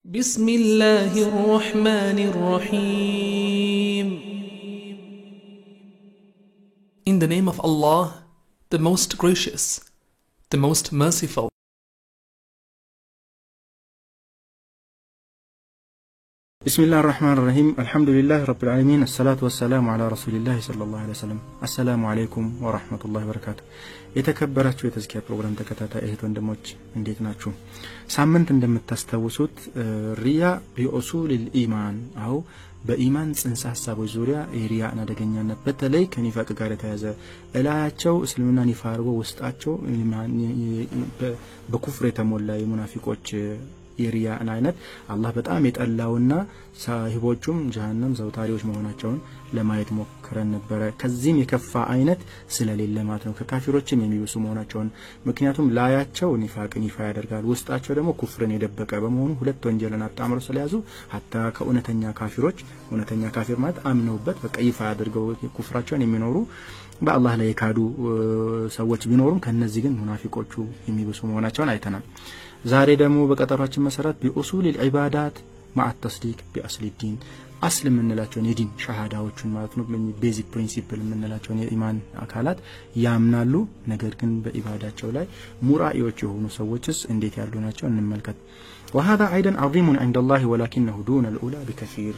بسم الله الرحمن الرحيم. In the name of Allah, the most gracious, the most merciful. بسم الله الرحمن الرحيم. الحمد لله رب العالمين، الصلاة والسلام على رسول الله صلى الله عليه وسلم. السلام عليكم ورحمة الله وبركاته. የተከበራችሁ የተዝኪያ ፕሮግራም ተከታታይ እህት ወንድሞች እንዴት ናችሁ? ሳምንት እንደምታስተውሱት ሪያ ቢኡሱል الإيمان አው በኢማን ጽንሰ ሐሳቦች ዙሪያ የሪያና አደገኛነት በተለይ ከኒፋቅ ጋር የተያዘ እላያቸው እስልምናን ይፋርጎ ውስጣቸው በኩፍር የተሞላ የሙናፊቆች የሪያና አይነት አላህ በጣም የጠላውና ሳሂቦቹም ጀሃነም ዘውታሪዎች መሆናቸውን ለማየት ሞክረን ነበር። ከዚህም የከፋ አይነት ስለሌለ ማለት ነው ከካፊሮችም የሚብሱ መሆናቸውን። ምክንያቱም ላያቸው ኒፋቅን ይፋ ያደርጋል፣ ውስጣቸው ደግሞ ኩፍርን የደበቀ በመሆኑ ሁለት ወንጀልን አጣምረው ስለያዙ hatta ከኡነተኛ ካፊሮች ኡነተኛ ካፊር ማለት አምነውበት በቃ ይፋ ያደርገው ኩፍራቸውን የሚኖሩ በአላህ ላይ የካዱ ሰዎች ቢኖሩም ከነዚህ ግን ሙናፊቆቹ የሚብሱ መሆናቸውን አይተናል። ዛሬ ደግሞ በቀጠሯችን መሰረት ቢኡሱል العبادات مع التصديق بأصل الدين አስል ምንላቸው የዲን ሻሃዳዎችን ማለት ነው ቤዚክ ፕሪንሲፕል ምንላቸው የኢማን አካላት ያምናሉ፣ ነገር ግን በኢባዳቸው ላይ ሙራኢዎች የሆኑ ሰዎችስ እንዴት ያሉ ናቸው እንመልከት። وهذا ايضا عظيم عند الله ولكنه دون الاولى بكثير.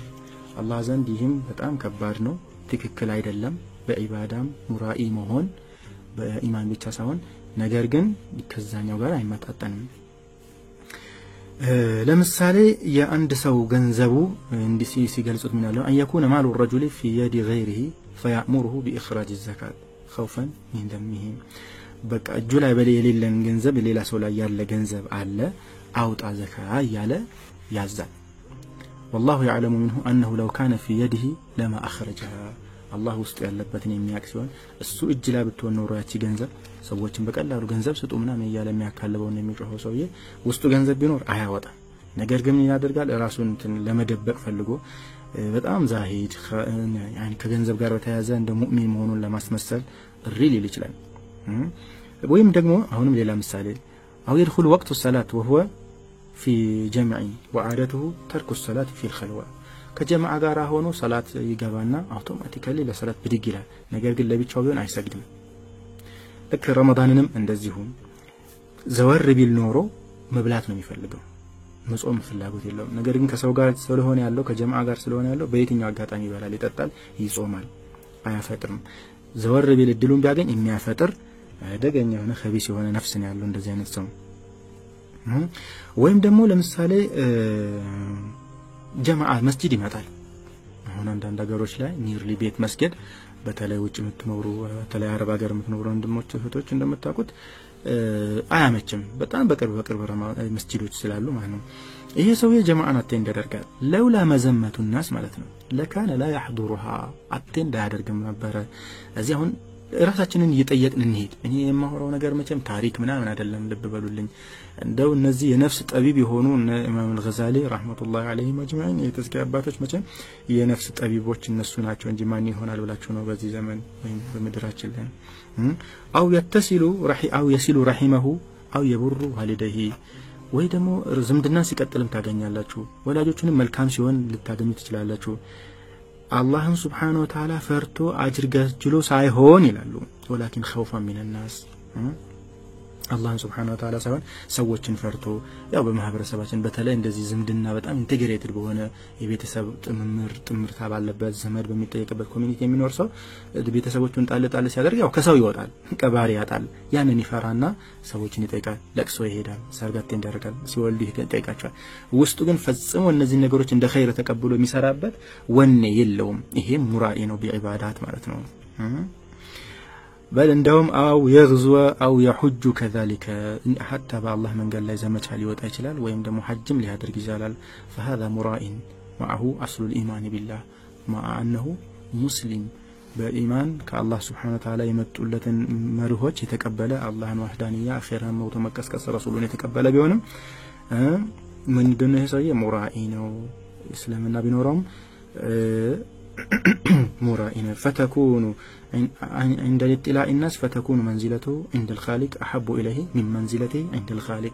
الله ዘንድ ይህም በጣም ከባድ ነው፣ ትክክል አይደለም በኢባዳም ሙራኢ መሆን በኢማን ብቻ ሳይሆን ነገር ግን ከዛኛው ጋር አይመጣጠንም። ለምሳሌ የአንድ ሰው ገንዘቡ እንዲህ ሲገልጹት ምን ያለው ان يكون مال الرجل في يد غيره فيأمره بإخراج الزكاة خوفا من دمه. በቃ እጁ ላይ በሌለን ገንዘብ ሌላ ሰው ላይ ያለ ገንዘብ አለ አውጣ ዘካ ያለ ያዛል። والله يعلم منه انه لو كان في يده لما اخرجها. الله ውስጥ ያለበትን የሚያቅ ሲሆን እሱ እጅ ላይ ብትሆን ኖሮ ያቺ ገንዘብ ሰዎችን በቀላሉ ገንዘብ ስጡ ምናምን እያለ የሚያካልበው ነው የሚጮኸው ሰውዬ ውስጡ ገንዘብ ቢኖር አያወጣ። ነገር ግን ምን ያደርጋል? ራሱን ለመደበቅ ፈልጎ በጣም ዛሂድ ያኒ ከገንዘብ ጋር በተያያዘ እንደ ሙእሚን መሆኑን ለማስመሰል ሪሊ ይችላል። ወይም ደግሞ አሁንም ሌላ ምሳሌ አው يدخل وقت الصلاة وهو في جمع وعادته ترك الصلاة في الخلوة. ከጀማዓ ጋር ሆኖ ሰላት ይገባና አውቶማቲካሊ ለሰላት ብድግ ይላል፣ ነገር ግን ለብቻው ቢሆን አይሰግድም። ልክ ረመዳንንም እንደዚሁ ዘወር ቢል ኖሮ መብላት ነው የሚፈልገው፣ መጾም ፍላጎት የለውም። ነገር ግን ከሰው ጋር ስለሆነ ያለው ከጀማዓ ጋር ስለሆነ ያለው በየትኛው አጋጣሚ ይበላል፣ ይጠጣል፣ ይጾማል፣ አያፈጥርም። ዘወር ቢል እድሉን ቢያገኝ የሚያፈጥር አደገኛ የሆነ ኸቢስ የሆነ ነፍስ ነው ያለው እንደዚህ አይነት ሰው። ወይም ደግሞ ለምሳሌ ጀማዓ መስጂድ ይመጣል። አሁን አንዳንድ ሀገሮች ላይ ኒርሊ ቤት መስጊድ በተለይ ውጭ የምትኖሩ በተለይ አረብ ሀገር የምትኖሩ ወንድሞች እህቶች እንደምታውቁት አያመችም፣ በጣም በቅርብ መስጂዶች ስላሉ ማለት ነው። ይሄ ሰው የጀማዓን አቴንድ ያደርጋል ለውላ መዘመቱ الناس ማለት ነው ለካነ لا يحضرها አቴንድ ያደርግም ነበር። እዚህ አሁን ራሳችንን እየጠየቅን እንሄድ። እኔ የማወራው ነገር መቼም ታሪክ ምናምን አይደለም፣ ልብ በሉልኝ። እንደው እነዚህ የነፍስ ጠቢብ የሆኑ ኢማም አልገዛሊ ረህመቱላሂ ዐለይሂ መጅመዒን የተዝኪያ አባቶች መቼም የነፍስ ጠቢቦች እነሱ ናቸው እንጂ ማን ይሆናል ብላችሁ ነው በዚህ ዘመን ወይም በመድራችን ላይ አው يሲሉ رحمه አው የብሩ والديه ወይ ደግሞ ዝምድና ሲቀጥልም ታገኛላችሁ፣ ወላጆቹንም መልካም ሲሆን ልታገኙ ትችላላችሁ። الله سبحانه وتعالى فرتو أجر جلو سايهون يلالو ولكن خوفا من الناس. الله سبحانه وتعالى سوّتشن فرتو ያው በማህበረሰባችን በተለይ እንደዚህ ዝምድና በጣም ኢንተግሬትድ በሆነ የቤተሰብ ጥምርታ ባለበት ዘመድ በሚጠየቅበት ኮሚኒቲ የሚኖር ሰው ቤተሰቦቹን ጣል ሲያደርግ ያው ከሰው ይወጣል፣ ቀባሪ ያጣል። ያንን ይፈራና ሰዎችን ይጠይቃል፣ ለቅሶ ይሄዳል፣ ሰርጋት እንደረጋል፣ ሲወልዱ ይጠይቃቸዋል። ውስጡ ግን ፈጽሞ እነዚህ ነገሮች እንደ ኸይር ተቀብሎ የሚሰራበት ወኔ የለውም። ይሄ ሙራኢ ነው በኢባዳት ማለት ነው። بل عندهم أو يغزو أو يحج كذلك حتى بالله من قال لا زمت عليه وتأجلال ويمدم حجم لهذا الجزالال. فهذا مراء معه أصل الإيمان بالله مع أنه مسلم بإيمان كالله سبحانه وتعالى يمتلة مرهوج يتقبل الله وحدانية أخيرا موت مكس كس رسولون يتقبل بيونم من دونه سوية مرائين وإسلام النبي نورهم مرائنا فتكون عند الاطلاع الناس فتكون منزلته عند الخالق أحب إليه من منزلته عند الخالق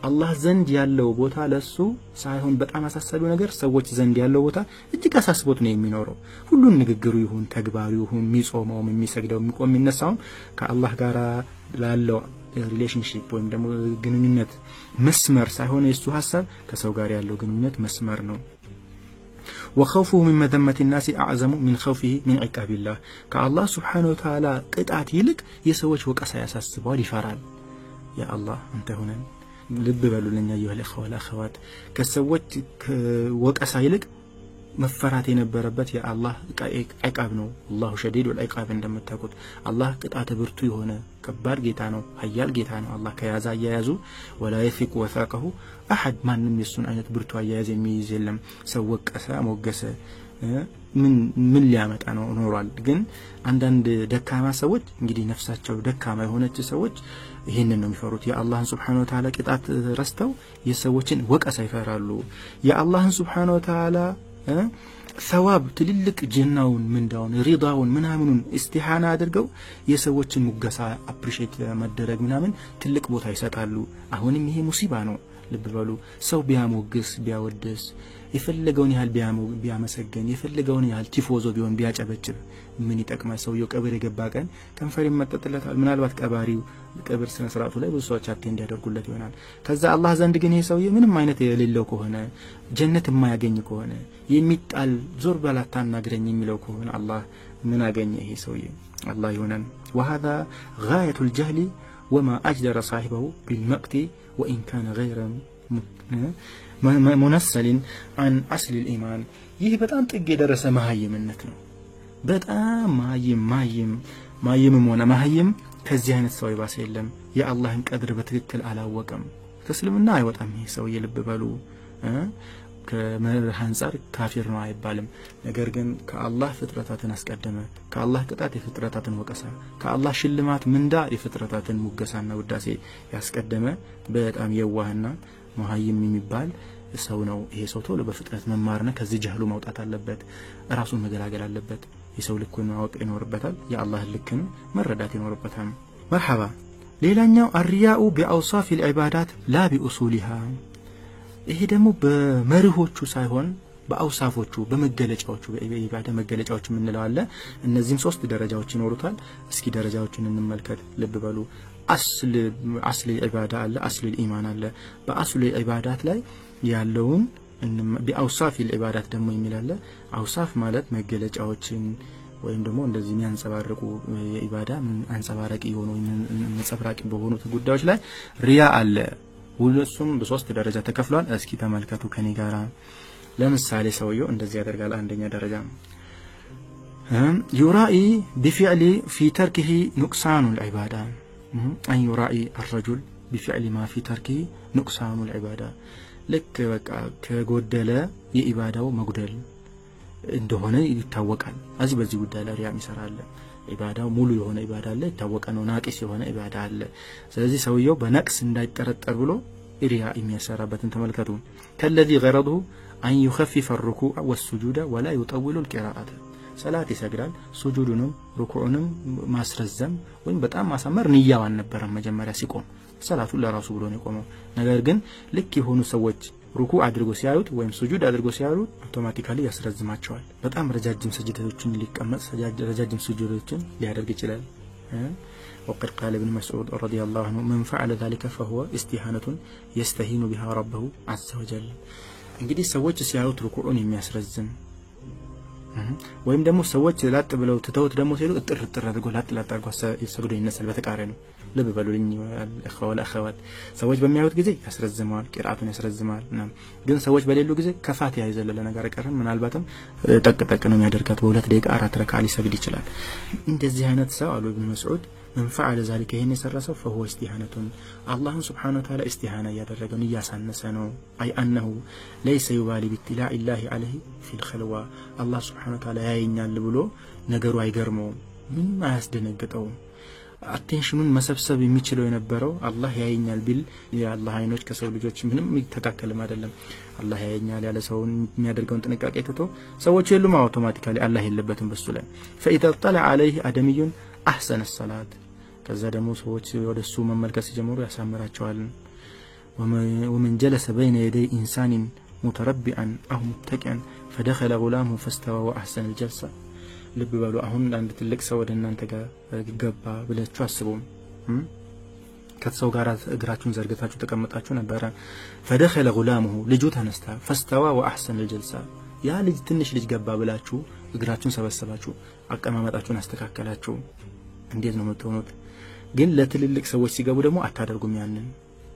الله زند ያለው ቦታ ለሱ ሳይሆን በጣም አሳሳቢው ነገር ሰዎች ዘንድ ያለው ቦታ እጅግ አሳስቦት ነው የሚኖረው ሁሉን ንግግሩ ይሁን ተግባሩ ይሁን የሚጾመው የሚሰግደው የሚቆም የሚነሳው ከአላህ ጋር ላለው ሪሌሽንሺፕ ወይም ደግሞ ግንኙነት መስመር ሳይሆን የሱ ሐሳብ ከሰው ጋር ያለው ግንኙነት መስመር ነው وخوفه من مذمة الناس أعظم من خوفه من عقاب الله كالله سبحانه وتعالى قطعت يلك يسوج وقسا يساسبوا يفرال يا الله أنت هنا لب بالو لنا أيها الإخوة والأخوات كسوج وقسا يلك مفرات የነበረበት يا الله عقاب ነው الله شديد والعقاب እንደምታውቁት الله ቅጣት ብርቱ የሆነ ከባድ ጌታ ነው ኃያል ጌታ ነው الله ከያዛ ያያዙ ولا يثق وثاقه احد ማንም የሱን አይነት ብርቱ አያያዝ የሚይዝ የለም ሰው ወቀሰ ሞገሰ ምን ሊያመጣ ነው ኖሯል ግን አንዳንድ ደካማ ሰዎች እንግዲህ ነፍሳቸው ደካማ የሆነች ሰዎች ይሄንን ነው የሚፈሩት የአላህን Subhanahu Wa Ta'ala ቅጣት ረስተው የሰዎችን ወቀሳ ይፈራሉ የአላህን Subhanahu Wa Ta'ala ثواب ትልልቅ ጀናውን ምንዳውን ሪዳውን ምናምኑን ኢስቲሃና አድርገው የሰዎችን ሙገሳ አፕሪሺየት ማድረግ ምናምን ትልቅ ቦታ ይሰጣሉ አሁንም ይሄ ሙሲባ ነው ልብ በሉ ሰው ቢያሞግስ ቢያወድስ የፈለገውን ያህል ቢያመሰገን የፈለገውን ያህል ቲፎዞ ቢሆን ቢያጨበጭብ ምን ይጠቅማል ሰውየው ቀብር የገባ ቀን ከንፈር ይመጠጥለታል ምናልባት ቀባሪው ቀብር ስነ ስርዓቱ ላይ ብዙ ሰዎች አቴንድ ያደርጉለት ይሆናል ከዛ አላህ ዘንድ ግን ይሄ ሰውዬ ምንም አይነት የሌለው ከሆነ ጀነት የማያገኝ ከሆነ የሚጣል ዞር በላታና ናግረኝ የሚለው ከሆነ አላህ ምን አገኘ ይሄ ሰውዬ አላህ ይሆነን وهذا غاية الجهل وما أجدر صاحبه بالمقت وإن كان غير منسل عن أصل الإيمان ይህ በጣም ጥግ የደረሰ መሃይምነት ነው በጣም ማይም ሆነ መሃይም ከዚህ አይነት ሰው ይባስ የለም የአላህን ቀድር በትክክል አላወቀም ከእስልምና አይወጣም ይሄ ሰው የልብ በሉ ከመርህ አንፃር ካፊር ነው አይባልም ነገር ግን ከአላህ ፍጥረታትን አስቀደመ ከአላህ ቅጣት የፍጥረታትን ወቀሳ ከአላህ ሽልማት ምንዳ የፍጥረታትን ሙገሳና ውዳሴ ያስቀደመ በጣም የዋህና መሃይም የሚባል ሰው ነው ይሄ ሰው ቶሎ በፍጥረት መማርና ከዚህ ጀህሉ ማውጣት አለበት ራሱን መገላገል አለበት የሰው ልኩን ማወቅ ይኖርበታል የአላህ ልክን መረዳት ይኖርበታል مرحبا ሌላኛው الرياء بأوصاف العبادات لا بأصولها ይሄ ደግሞ በመርሆቹ ሳይሆን በአውሳፎቹ በመገለጫዎቹ በኢባዳ መገለጫዎች ምን እንላለ እነዚህም ሶስት ደረጃዎች ይኖሩታል እስኪ ደረጃዎችን እንመልከት ልብ በሉ አስል ኢባዳ አለ አስል ኢማን አለ በአስል ኢባዳት ላይ ያለውን በአውሳፍ العبادات ደግሞ የሚላለ አውሳፍ ማለት መገለጫዎችን ወይም ደግሞ እንደዚህ የሚያንጸባርቁ የኢባዳ አንጸባራቂ የሆኑ መጸብራቂ በሆኑ ጉዳዮች ላይ ሪያ አለ ሁሉም በሶስት ደረጃ ተከፍሏል እስኪ ተመልከቱ ከኔ ጋራ ለምሳሌ ሰውየው እንደዚህ ያደርጋል አንደኛ ደረጃ يرائي بفعل في تركه نقصان العبادة أن يرائي الرجل بفعل ما في تركه نقصان العبادة لك በቃ ከጎደለ የኢባዳው መጉደል እንደሆነ ይታወቃል አዚህ በዚህ ጉዳይ ላይ ሪያ ይሰራል ኢባዳው ሙሉ የሆነ ኢባዳ አለ ይታወቀ ነው ናቂስ የሆነ ኢባዳ አለ ስለዚህ ሰውየው በነቅስ እንዳይጠረጠር ብሎ ሪያ የሚያሰራበትን ተመልከቱ ከለዚህ غرضه أن يخفف الركوع والسجود ولا يطول القراءة ሰላት ይሰግዳል ሱጁዱንም ሩኩዑንም ማስረዘም ወይም በጣም ማሳመር ንያው አልነበረም መጀመሪያ ሲቆም ሰላቱን ለራሱ ብሎ ነው የቆመው ነገር ግን ልክ የሆኑ ሰዎች ሩኩዕ አድርጎ ሲያዩት ወይም ሱጁድ አድርጎ ሲያዩት አውቶማቲካሊ ያስረዝማቸዋል በጣም ረጃጅም ሰጅደቶችን ሊቀመጥ ረጃጅም ሱጁዶችን ሊያደርግ ይችላል وقد قال ابن مسعود رضي الله عنه من فعل ذلك فهو استهانة يستهين بها ربه عز وجل እንግዲህ ሰዎች ሲያዩት ሩኩዑን የሚያስረዝም ወይም ደግሞ ሰዎች ላጥ ብለው ተተውት ደግሞ ሲሉ እጥር አድርጎ ላጥ አድርጎ ይሰግዱ ይነሳል በተቃራኒው ልብ በሉልኝ اخوال اخوات ሰዎች በሚያዩት ጊዜ ያስረዝማል ቂራአቱን ያስረዝማል ግን ሰዎች በሌሉ ጊዜ ከፋቲያ ይዘለለ ነገር ቀረን ምናልባትም ጠቅጠቅ ነው የሚያደርጋት በሁለት ደቂቃ አራት ረካ ሊሰግድ ይችላል እንደዚህ አይነት ሰው አሉ ኢብኑ መስዑድ من فعل ذلك هي يسرسه فهو استهانة الله سبحانه وتعالى استهانة يدرجون ياسنسنو أي أنه ليس يبالي باطلاع الله عليه في الخلوة الله سبحانه وتعالى يعينال بلو نجرو يجرمو من ما يسدنقطو አቴንሽኑን መሰብሰብ የሚችለው የነበረው አላህ ያየኛል ቢል የአላህ አይኖች ከሰው ልጆች ምንም ይተካከልም አይደለም አላህ ያየኛል ያለ ሰው የሚያደርገውን ጥንቃቄ ትቶ ሰዎች የሉም አውቶማቲካሊ አላህ የለበትም በሱ ላይ فاذا طلع عليه ادمي احسن الصلاه ከዛ ደግሞ ሰዎች ወደሱ መመልከት ሲጀምሩ ያሳምራቸዋል ومن جلس بين يدي انسان متربعا او متكئا فدخل غلامه فاستوى واحسن الجلسه ልብ በሉ አሁን አንድ ትልቅ ሰው ወደናንተ ጋር ገባ ብላችሁ አስቡ ከሰው ጋር እግራችሁን ዘርግታችሁ ተቀምጣችሁ ነበር فدخل غلامه ልጁ ተነስታ فاستوى واحسن الجلسه ያ ልጅ ትንሽ ልጅ ገባ ብላችሁ እግራችሁን ሰበሰባችሁ አቀማመጣችሁን አስተካከላችሁ እንዴት ነው የምትሆኑት ግን ለትልልቅ ሰዎች ሲገቡ ደግሞ አታደርጉም ያንን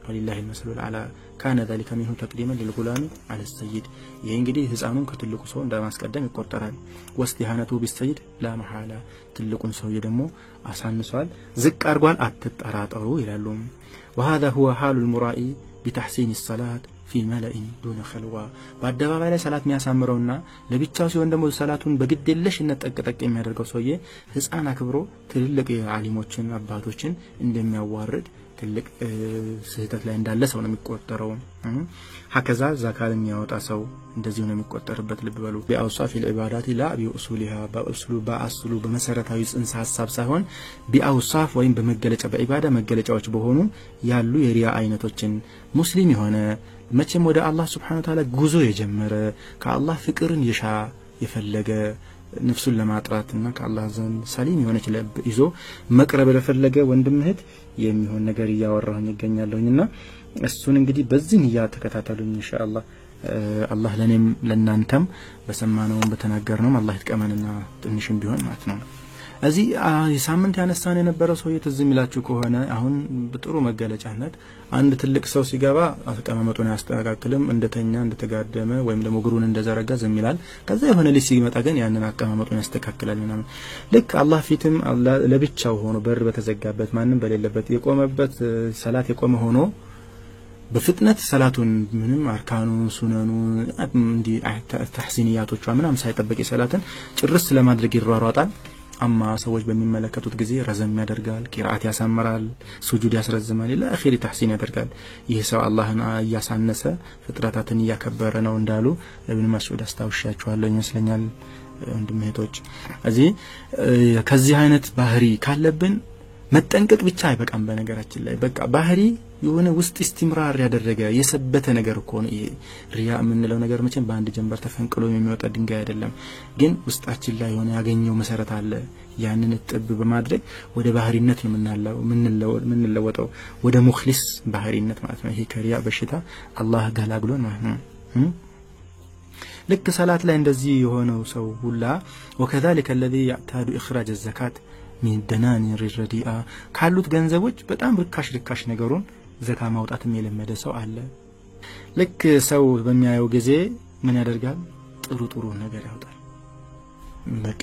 ولله المثل الاعلى كان ذلك منه تقديما للغلام على السيد ይሄ እንግዲህ ህፃኑን ከትልቁ ሰው እንደማስቀደም ይቆጠራል واستهانته بالسيد لا محاله ትልቁን ሰው ደግሞ አሳንሷል ዝቅ አርጓል አትጠራጠሩ ይላሉ وهذا هو حال المرائي بتحسين الصلاه في ملأ دون خلوه በአደባባይ ላይ ሰላት የሚያሳምረውና ለብቻው ሲሆን ደግሞ ሰላቱን በግድየለሽነት ጠቅጠቅ የሚያደርገው ሰውዬ ህፃን አክብሮ ትልልቅ ዓሊሞችን አባቶችን እንደሚያዋርድ ትልቅ ስህተት ላይ እንዳለ ሰው ነው የሚቆጠረው ሀከዛ ዛካል የሚያወጣ ሰው እንደዚህ ነው የሚቆጠርበት ልብ በሉ ቢአውሳፊ العبادات لا بأصولها በአስሉ በመሰረታዊ ጽንሰ ሐሳብ ሳይሆን ቢአውሳፍ ወይም በመገለጫ በኢባዳ መገለጫዎች በሆኑ ያሉ የሪያ አይነቶችን ሙስሊም የሆነ መቼም ወደ አላህ Subhanahu Wa Ta'ala ጉዞ የጀመረ ከአላህ ፍቅርን የፈለገ ነፍሱን ለማጥራትና ከአላህ ዘንድ ሰሊም የሆነች ልብ ይዞ መቅረብ ለፈለገ ወንድም እህት የሚሆን ነገር ያወራሁኝ ይገኛለሁና እሱን እንግዲህ በዚህ ንያ ተከታተሉኝ ኢንሻአላህ አላህ ለኔም ለናንተም በሰማነው በተናገርነው አላህ ይጥቀመንና ትንሽም ቢሆን ማለት ነው እዚህ የሳምንት ያነሳን የነበረው ሰው የትዝም ይላችሁ ከሆነ አሁን በጥሩ መገለጫነት አንድ ትልቅ ሰው ሲገባ አቀማመጡን ያስተካክልም እንደተኛ እንደተጋደመ ወይም ደግሞ ግሩን እንደዘረጋ ዝም ይላል ከዛ የሆነ ልጅ ሲመጣ ግን ያንን አቀማመጡን ያስተካክላል ምናምን ልክ አላህ ፊትም ለብቻው ሆኖ በር በተዘጋበት ማንንም በሌለበት የቆመበት ሰላት የቆመ ሆኖ በፍጥነት ሰላቱን ምንም አርካኑ ሱነኑ እንዲ ተህሲኒያቶቹ ምናምን ሳይጠበቅ ሰላትን ጭርስ ለማድረግ ይሯሯጣል አማ ሰዎች በሚመለከቱት ጊዜ ረዘም ያደርጋል ቂራአት ያሳምራል ሱጁድ ያስረዝማል ኢላ አኺሪ ተህሲን ያደርጋል ይህ ሰው አላህን ያሳነሰ ፍጥረታትን ያከበረ ነው እንዳሉ ኢብኑ መስዑድ አስተዋውሻቸዋለሁ ይመስለኛል ወንድሜቶች እዚህ ከዚህ አይነት ባህሪ ካለብን መጠንቀቅ ብቻ አይበቃም በነገራችን ላይ በቃ ባህሪ የሆነ ውስጥ ኢስቲምራር ያደረገ የሰበተ ነገር እኮ ነው ሪያ የምንለው ነገር መቼም በአንድ ጀንበር ተፈንቅሎ የሚወጣ ድንጋይ አይደለም ግን ውስጣችን ላይ የሆነ ያገኘው መሰረት አለ ያንን ጥብ በማድረግ ወደ ባህሪነት ነው ምንለወጠው ወደ ሙኽሊስ ባህሪነት ማለት ነው ይሄ ከሪያ በሽታ አላህ ገላግሎን ማለት ነው ልክ ሰላት ላይ እንደዚህ የሆነው ሰው ሁላ وكذلك الذي يعتاد اخراج الزكاه من الدنانير الرديئه ካሉት ገንዘቦች በጣም ርካሽ ነገሩን ዘካ ማውጣት የሚለመደ ሰው አለ ልክ ሰው በሚያየው ጊዜ ምን ያደርጋል ጥሩ ነገር ያወጣል በቃ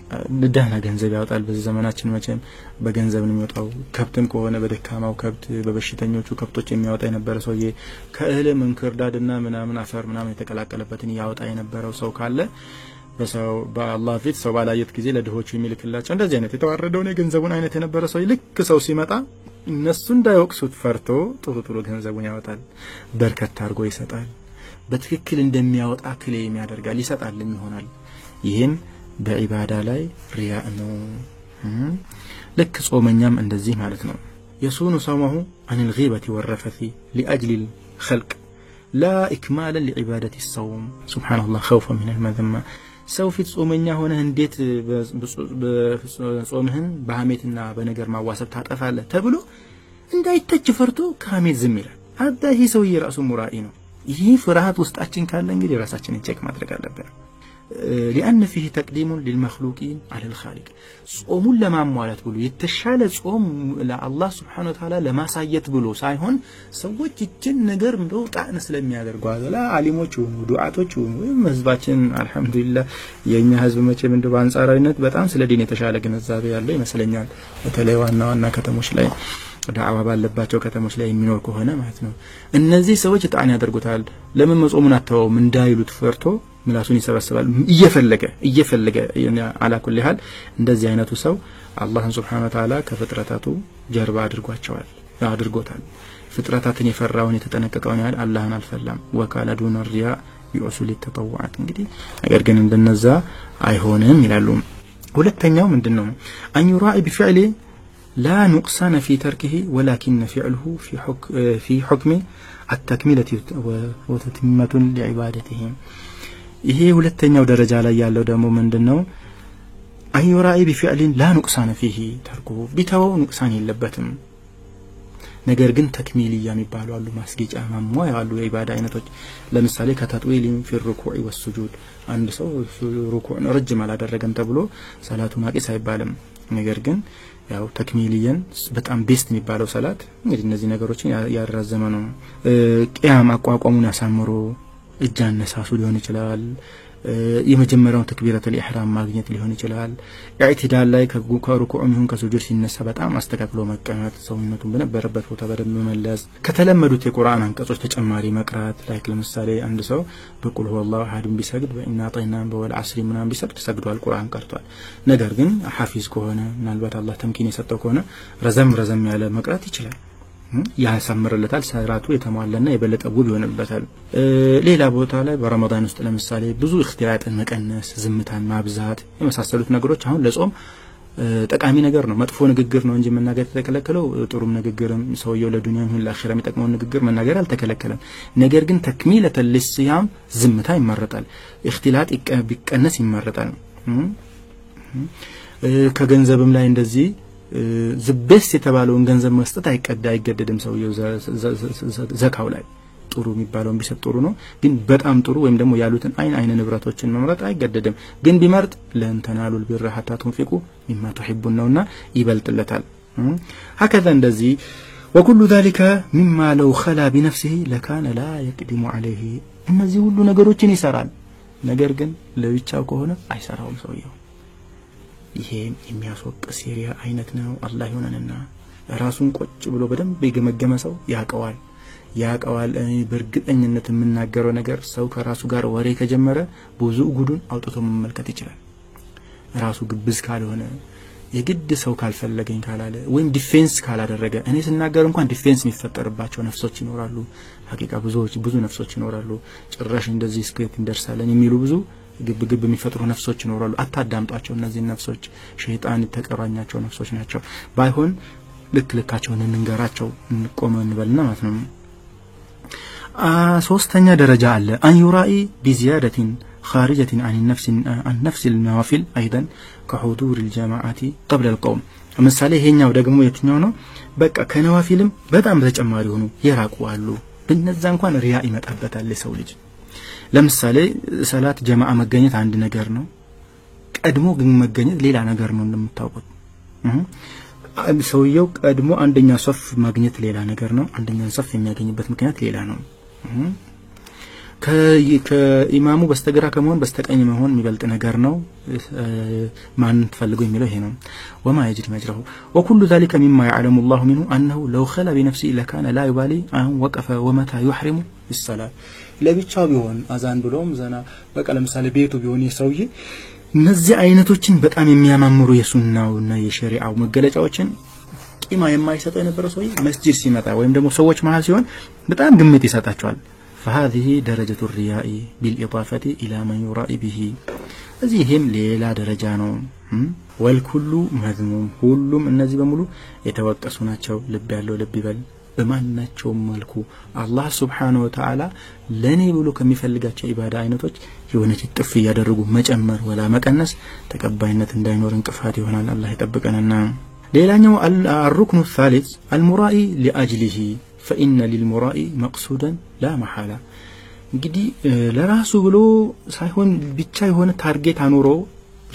ደህና ገንዘብ ያወጣል በዚህ ዘመናችን መቼም በገንዘብ ነው የሚወጣው ከብትም ከሆነ በደካማው ከብት በበሽተኞቹ ከብቶች የሚያወጣ የነበረ ሰውዬ ከእህል መንክርዳድና ምናምን አፈር ምናምን የተቀላቀለበትን ያወጣ የነበረው ሰው ካለ በሰው በአላህ ፊት ሰው ባላየት ጊዜ ለድሆቹ የሚልክላቸው እንደዚህ አይነት የተዋረደውን የገንዘቡን አይነት የነበረ ሰው ልክ ሰው ሲመጣ እነሱ እንዳይወቅሱት ፈርቶ ጥሩ ገንዘቡን ያወጣል በርከት አድርጎ ይሰጣል በትክክል እንደሚያወጣ ክሌም ያደርጋል ይሰጣልም ይሆናል ይሄም በኢባዳ ላይ ሪያ ነው ልክ ጾመኛም እንደዚህ ማለት ነው يصون صومه عن الغيبة والرفث لأجل الخلق لا إكمالا لعبادة الصوم سبحان الله خوفا من المذمة ሰው ፊት ጾመኛ ሆነ እንዴት በጾምህን በሐሜትና በነገር ማዋሰብ ታጠፋለህ ተብሎ እንዳይተች ፈርቶ ከሐሜት ዝም ይላል አዳሂ ሰው የራሱ ሙራኢ ነው ይሄ ፍርሃት ውስጣችን ካለ እንግዲህ ራሳችንን ቼክ ማድረግ አለብን لأن فيه تقديم للمخلوقين على الخالق ጾሙን ለማሟላት ብሎ የተሻለ ጾም ለአላህ Subhanahu Wa Ta'ala ለማሳየት ብሎ ሳይሆን ሰዎች እችን ነገር እንደው ጣዕም ስለሚያደርጉ አዘላ አሊሞች ሆኑ ዱዓቶች ሆኑ ህዝባችን አልহামዱሊላህ የኛ ህዝብ መቼም እንደው በአንጻራዊነት በጣም ስለ ዲን የተሻለ ግንዛቤ ያለው ይመስለኛል በተለይ ዋና ከተሞች ላይ ዳዕዋ ባለባቸው ከተሞች ላይ የሚኖር ከሆነ ማለት ነው እነዚህ ሰዎች ጣን ያደርጉታል ለምን መጾሙን አተውም እንዳይሉት ፈርቶ ምላሱን ይሰበስባል እየፈለገ አላ ኩል ሐል እንደዚህ አይነቱ ሰው አላህ Subhanahu Wa Ta'ala ከፍጥረታቱ ጀርባ አድርጎታል ፍጥረታትን የፈራውን የተጠነቀቀውን ያህል አላህን አልፈላም ወካለ ዱን ሪያ ቢኡሱል ተጠዋዓት እንግዲህ ነገር ግን እንደነዛ አይሆንም ይላሉ ሁለተኛው ምንድነው አንዩራኢ ቢፊዕሊ لا نقصان في تركه ولكن فعله في حكم التكملة وتتمة لعبادته ይሄ ሁለተኛው ደረጃ ላይ ያለው ደግሞ ምንድነው አይራኢ بفعل لا نقصان فيه تركه ቢተው ንቅሳን የለበትም ነገር ግን ተክሚልያ የሚባሉ አሉ ማስጌጫ ማሟያ ያሉ የኢባዳ አይነቶች ለምሳሌ ከተጥዊል في الركوع والسجود አንድ ሰው ሩኩዕን ረጅም አላደረገም ተብሎ ሰላቱን አቂስ አይባልም ነገር ግን ያው ተክሚልያን በጣም ቤስት የሚባለው ሰላት እንግዲህ እነዚህ ነገሮችን ያራዘመ ነው ቂያም አቋቋሙን ያሳምሮ እጃን ነሳሱ ሊሆን ይችላል የመጀመሪያው ተክቢረቱል ኢህራም ማግኘት ሊሆን ይችላል ኢዕቲዳል ላይ ከሩኩዕም ይሁን ከሱጁድ ሲነሳ በጣም አስተካክሎ መቀመጥ ሰውነቱን በነበረበት ቦታ በደንብ መመለስ ከተለመዱት የቁርአን አንቀጾች ተጨማሪ መቅራት ላይክ ለምሳሌ አንድ ሰው በቁል ሁወላሁ አሐድ ቢሰግድ በእና ጠይናን በወል ዐስሪ ምናምን ቢሰግድ ሰግዷል ቁርአን ቀርቷል ነገር ግን ሐፊዝ ከሆነ ምናልባት አላህ ተምኪን የሰጠው ከሆነ ረዘም ያለ መቅራት ይችላል ያሳምርለታል ሰራቱ የተሟላና የበለጠ ውብ ይሆንበታል ሌላ ቦታ ላይ በረመዳን ውስጥ ለምሳሌ ብዙ እክትላጥን መቀነስ ዝምታን ማብዛት የመሳሰሉት ነገሮች አሁን ለጾም ጠቃሚ ነገር ነው መጥፎ ንግግር ነው እንጂ መናገር ተከለከለው ጥሩም ንግግርም ሰውየው ለዱንያም ይሁን ለአኺራ የሚጠቅመው ንግግር መናገር አልተከለከለም ነገር ግን ተክሚለተ ለሲያም ዝምታ ይመረጣል እክትላጥ ቢቀነስ ይመረጣል ከገንዘብም ላይ እንደዚህ ዝብስ የተባለውን ገንዘብ መስጠት አይገደድም ሰውየው ዘካው ላይ ጥሩ የሚባለውን ቢሰጥ ጥሩ ነው ግን በጣም ጥሩ ወይም ደግሞ ያሉትን አይን ንብረቶችን መምረጥ አይገደድም ግን ቢመርጥ ለእንተናሉ البر حتى تنفقوا مما تحبون ነውና ይበልጥለታል هكذا እንደዚህ وكل ذلك مما لو خلا بنفسه لكان لا يقدم عليه እነዚህ ሁሉ ነገሮችን ይሰራል ነገር ግን ለብቻው ከሆነ አይሰራውም ሰውየው ይሄ የሚያስወቅስ ሲሪያ አይነት ነው አላህ ይሆነንና ራሱን ቆጭ ብሎ በደንብ የገመገመ ሰው ያቀዋል በርግጠኝነት የምናገረው ነገር ሰው ከራሱ ጋር ወሬ ከጀመረ ብዙ ጉዱን አውጥቶ መመልከት ይችላል ራሱ ግብዝ ካልሆነ የግድ ሰው ካልፈለገኝ ካላለ ወይም ዲፌንስ ካላደረገ እኔ ስናገር እንኳን ዲፌንስ የሚፈጠርባቸው ነፍሶች ይኖራሉ ሐቂቃ ብዙ ነፍሶች ይኖራሉ ጭራሽ እንደዚህ ስክሪፕት እንደርሳለን የሚሉ ብዙ ግብ የሚፈጥሩ ነፍሶች ይኖራሉ አታዳምጧቸው እነዚህ ነፍሶች ሸይጣን ተቀራኛቸው ነፍሶች ናቸው ባይሆን ልክልካቸውን እንንገራቸው እንቆመ እንበልና ማለት ነው ሶስተኛ ደረጃ አለ አንዩራኢ ቢዚያደቲን خارجة عن نفس النوافل أيضا كحضور الجماعات قبل القوم مثال هنا ودقمو يتنيو ነው በቃ ከነዋፊልም በጣም ተጨማሪ ሆኑ የራቁ አሉ በእነዛ እንኳን ሪያ ይመጣበታል ለሰው ልጅ ለምሳሌ ሰላት ጀማዓ መገኘት አንድ ነገር ነው ቀድሞ ግን መገኘት ሌላ ነገር ነው እንደምታውቁት ሰውየው ቀድሞ አንደኛ ሶፍ ማግኘት ሌላ ነገር ነው አንደኛ ሶፍ የሚያገኝበት ምክንያት ሌላ ነው ከኢማሙ በስተግራ ከመሆን በስተቀኝ መሆን የሚበልጥ ነገር ነው ማን ተፈልገው የሚለው ይሄ ነው وما يجري مجراه وكل ذلك مما يعلم الله منه انه لو خلا بنفسه لكان لا يبالي ان وقف ومتى يحرم بالصلاه ለብቻው ቢሆን አዛን ብሎም ዘና በቃ ለምሳሌ ቤቱ ቢሆን ይሰውዬ እነዚህ አይነቶችን በጣም የሚያማምሩ የሱናውና የሸሪዓው መገለጫዎችን ቂማ የማይሰጠው የነበረ ሰውዬ መስጂድ ሲመጣ ወይም ደግሞ ሰዎች መሃል ሲሆን በጣም ግምት ይሰጣቸዋል فهذه درجة الرياء بالإضافة إلى من يرائي به هذه ليلة درجة ነው والكل مذموم ሁሉም እነዚህ በሙሉ የተወቀሱ ናቸው ልብ ያለው ልብ ይበል በማናቸው መልኩ አላህ Subhanahu Wa Ta'ala ለኔ ብሎ ከሚፈልጋቸው ኢባዳ አይነቶች የሆነች ጥፍ ያደረጉ መጨመር ወላ መቀነስ ተቀባይነት እንዳይኖር እንቅፋት ይሆናል አላህ ይጠብቀንና ሌላኛው الركن الثالث المرائي لأجله فإن للمرائي مقصودا لا محالة እንግዲህ ለራሱ ብሎ ሳይሆን ብቻ የሆነ ታርጌት አኖሮ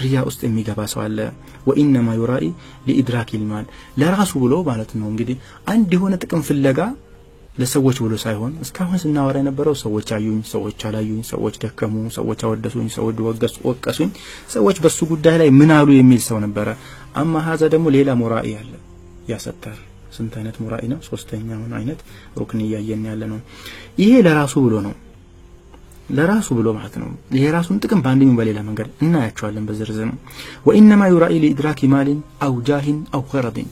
ሪያ ውስጥ የሚገባ ሰው አለ وانما يرائي لادراك المال ለራሱ ብሎ ማለት ነው እንግዲህ አንድ የሆነ ጥቅም ፍለጋ ለሰዎች ብሎ ሳይሆን እስካሁን ስናወራ የነበረው ሰዎች አዩኝ ሰዎች አላዩኝ ሰዎች ደከሙ ሰዎች አወደሱኝ ሰዎች ወቀሱኝ ሰዎች በሱ ጉዳይ ላይ ምን አሉ የሚል ሰው ነበር አማ هذا ደግሞ ሌላ ሙራኢ አለ ያሰተር ስንት አይነት ሙራኢ ነው ሶስተኛውን አይነት ሩክን ያያየን ያለ ነው ይሄ ለራሱ ብሎ ነው ለራሱ ብሎ ማለት ነው የራሱን ጥቅም ባንደኛው በሌላ መንገድ እናያቸዋለን በዝርዝር ነው ወኢንማ ዩራኢ ለኢድራክ ማልን አው ጃህን አው ገረድን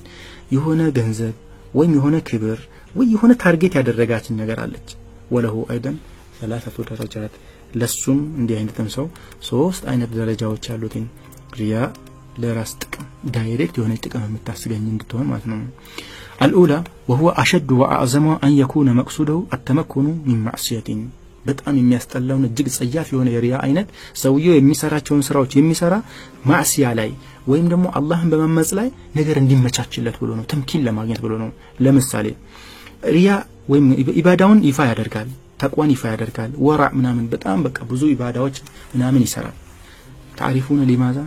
የሆነ ገንዘብ ወይም የሆነ ክብር ወይ የሆነ ታርጌት ያደረጋችን ነገር አለች ወለሁ አይደን ثلاثه درجات ለሱም እንዲህ አይነትም ሰው ሶስት አይነት ደረጃዎች ያሉትን ሪያ ለራስ ጥቅም ዳይሬክት የሆነ ጥቅም የምታስገኝ እንድትሆን ማለት ነው الأولى وهو أشد وأعظم أن يكون مقصوده التمكن من معصية በጣም የሚያስጠላውን እጅግ ጸያፍ የሆነ የሪያ አይነት ሰውየው የሚሰራቸውን ስራዎች የሚሰራ ማዕሲያ ላይ ወይም ደግሞ አላህን በመመጽ ላይ ነገር እንዲመቻችለት ብሎ ነው ተምኪን ለማግኘት ብሎ ነው ለምሳሌ ሪያ ወይም ኢባዳውን ይፋ ያደርጋል ተቅዋን ይፋ ያደርጋል ወራዕ ምናምን በጣም በቃ ብዙ ኢባዳዎች ምናምን ይሰራል تعرفون لماذا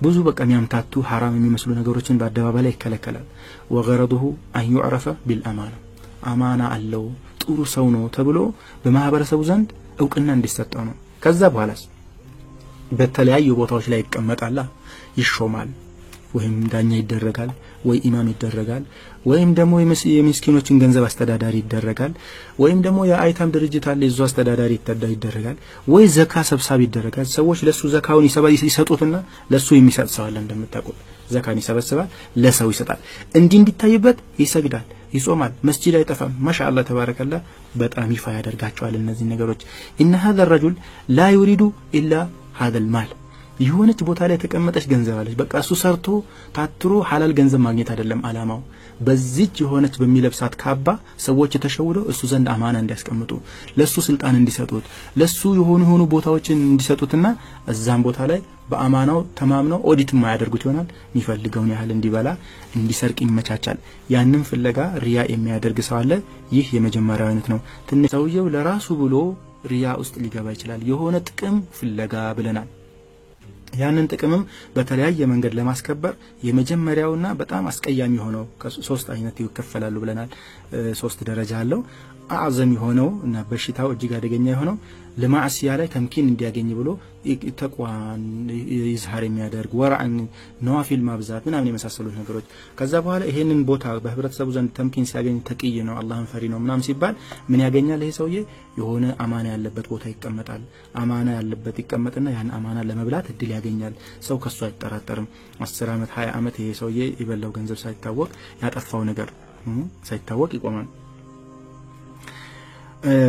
ብዙ በቃ የሚያምታቱ حرام የሚመስሉ ነገሮችን በአደባባይ ላይ ይከለከላል وغرضه أن يعرف بالأمانة أمانة አለው ጥሩ ሰው ነው ተብሎ በማህበረሰቡ ዘንድ እውቅና እንዲሰጠው ነው ከዛ በኋላስ በተለያዩ ቦታዎች ላይ ይቀመጣል ይሾማል ወይም ዳኛ ይደረጋል ወይ ኢማም ይደረጋል ወይም ደግሞ የምስኪኖችን ገንዘብ አስተዳዳሪ ይደረጋል ወይም ደግሞ የአይታም ድርጅት አለ ይዞ አስተዳዳሪ ይደረጋል ወይ ዘካ ሰብሳቢ ይደረጋል ሰዎች ለሱ ዘካውን ይሰጡትና ለሱ የሚሰጥ ሰው አለ እንደምታውቁት ዘካን ይሰበስባል ለሰው ይሰጣል እንዲታይበት ይሰግዳል ይጾማል መስጂድ አይጠፋም ማሻአላህ ተባረከላህ በጣም ይፋ ያደርጋቸዋል እነዚህ ነገሮች ان هذا الرجل لا يريد الا هذا المال የሆነች ቦታ ላይ ተቀመጠች ገንዘብ አለች በቃ እሱ ሰርቶ ታትሮ ሐላል ገንዘብ ማግኘት አይደለም አላማው በዚች የሆነች በሚለብሳት ካባ ሰዎች ተሸውደው እሱ ዘንድ አማና እንዲያስቀምጡ ለሱ ስልጣን እንዲሰጡት ለሱ የሆኑ ቦታዎችን እንዲሰጡትና እዛም ቦታ ላይ በአማናው ተማምነው ኦዲት ማያደርጉት ይሆናል የሚፈልገውን ያህል እንዲበላ እንዲሰርቅ ይመቻቻል ያንን ፍለጋ ሪያ የሚያደርግ ሰው አለ ይህ የመጀመሪያው አይነት ነው ትንሽ ሰውየው ለራሱ ብሎ ሪያ ውስጥ ሊገባ ይችላል የሆነ ጥቅም ፍለጋ ብለናል ያንን ጥቅምም በተለያየ መንገድ ለማስከበር የመጀመሪያውና በጣም አስቀያሚ ሆነው ከሶስት አይነት ይከፈላሉ ብለናል ሶስት ደረጃ አለው አዕዘም ሆነው እና በሽታው እጅግ አደገኛ ሆነው ለማዕሲያ ላይ ተምኪን እንዲያገኝ ብሎ ተቋን ይዝሃር የሚያደርግ ወራን ነዋፊል ማብዛት ምናምን የመሳሰሉት ነገሮች ከዛ በኋላ ይሄንን ቦታ በህብረተሰቡ ዘንድ ተምኪን ሲያገኝ ተቅይ ነው አላህን ፈሪ ነው ምናምን ሲባል ምን ያገኛል ይሄ ሰውዬ የሆነ አማና ያለበት ቦታ ይቀመጣል አማና ያለበት ይቀመጥና ያን አማና ለመብላት እድል ያገኛል ሰው ከሱ አይጠራጠርም 10 አመት 20 አመት ይሄ ሰውዬ ይበላው ገንዘብ ሳይታወቅ ያጠፋው ነገር ሳይታወቅ ይቆማል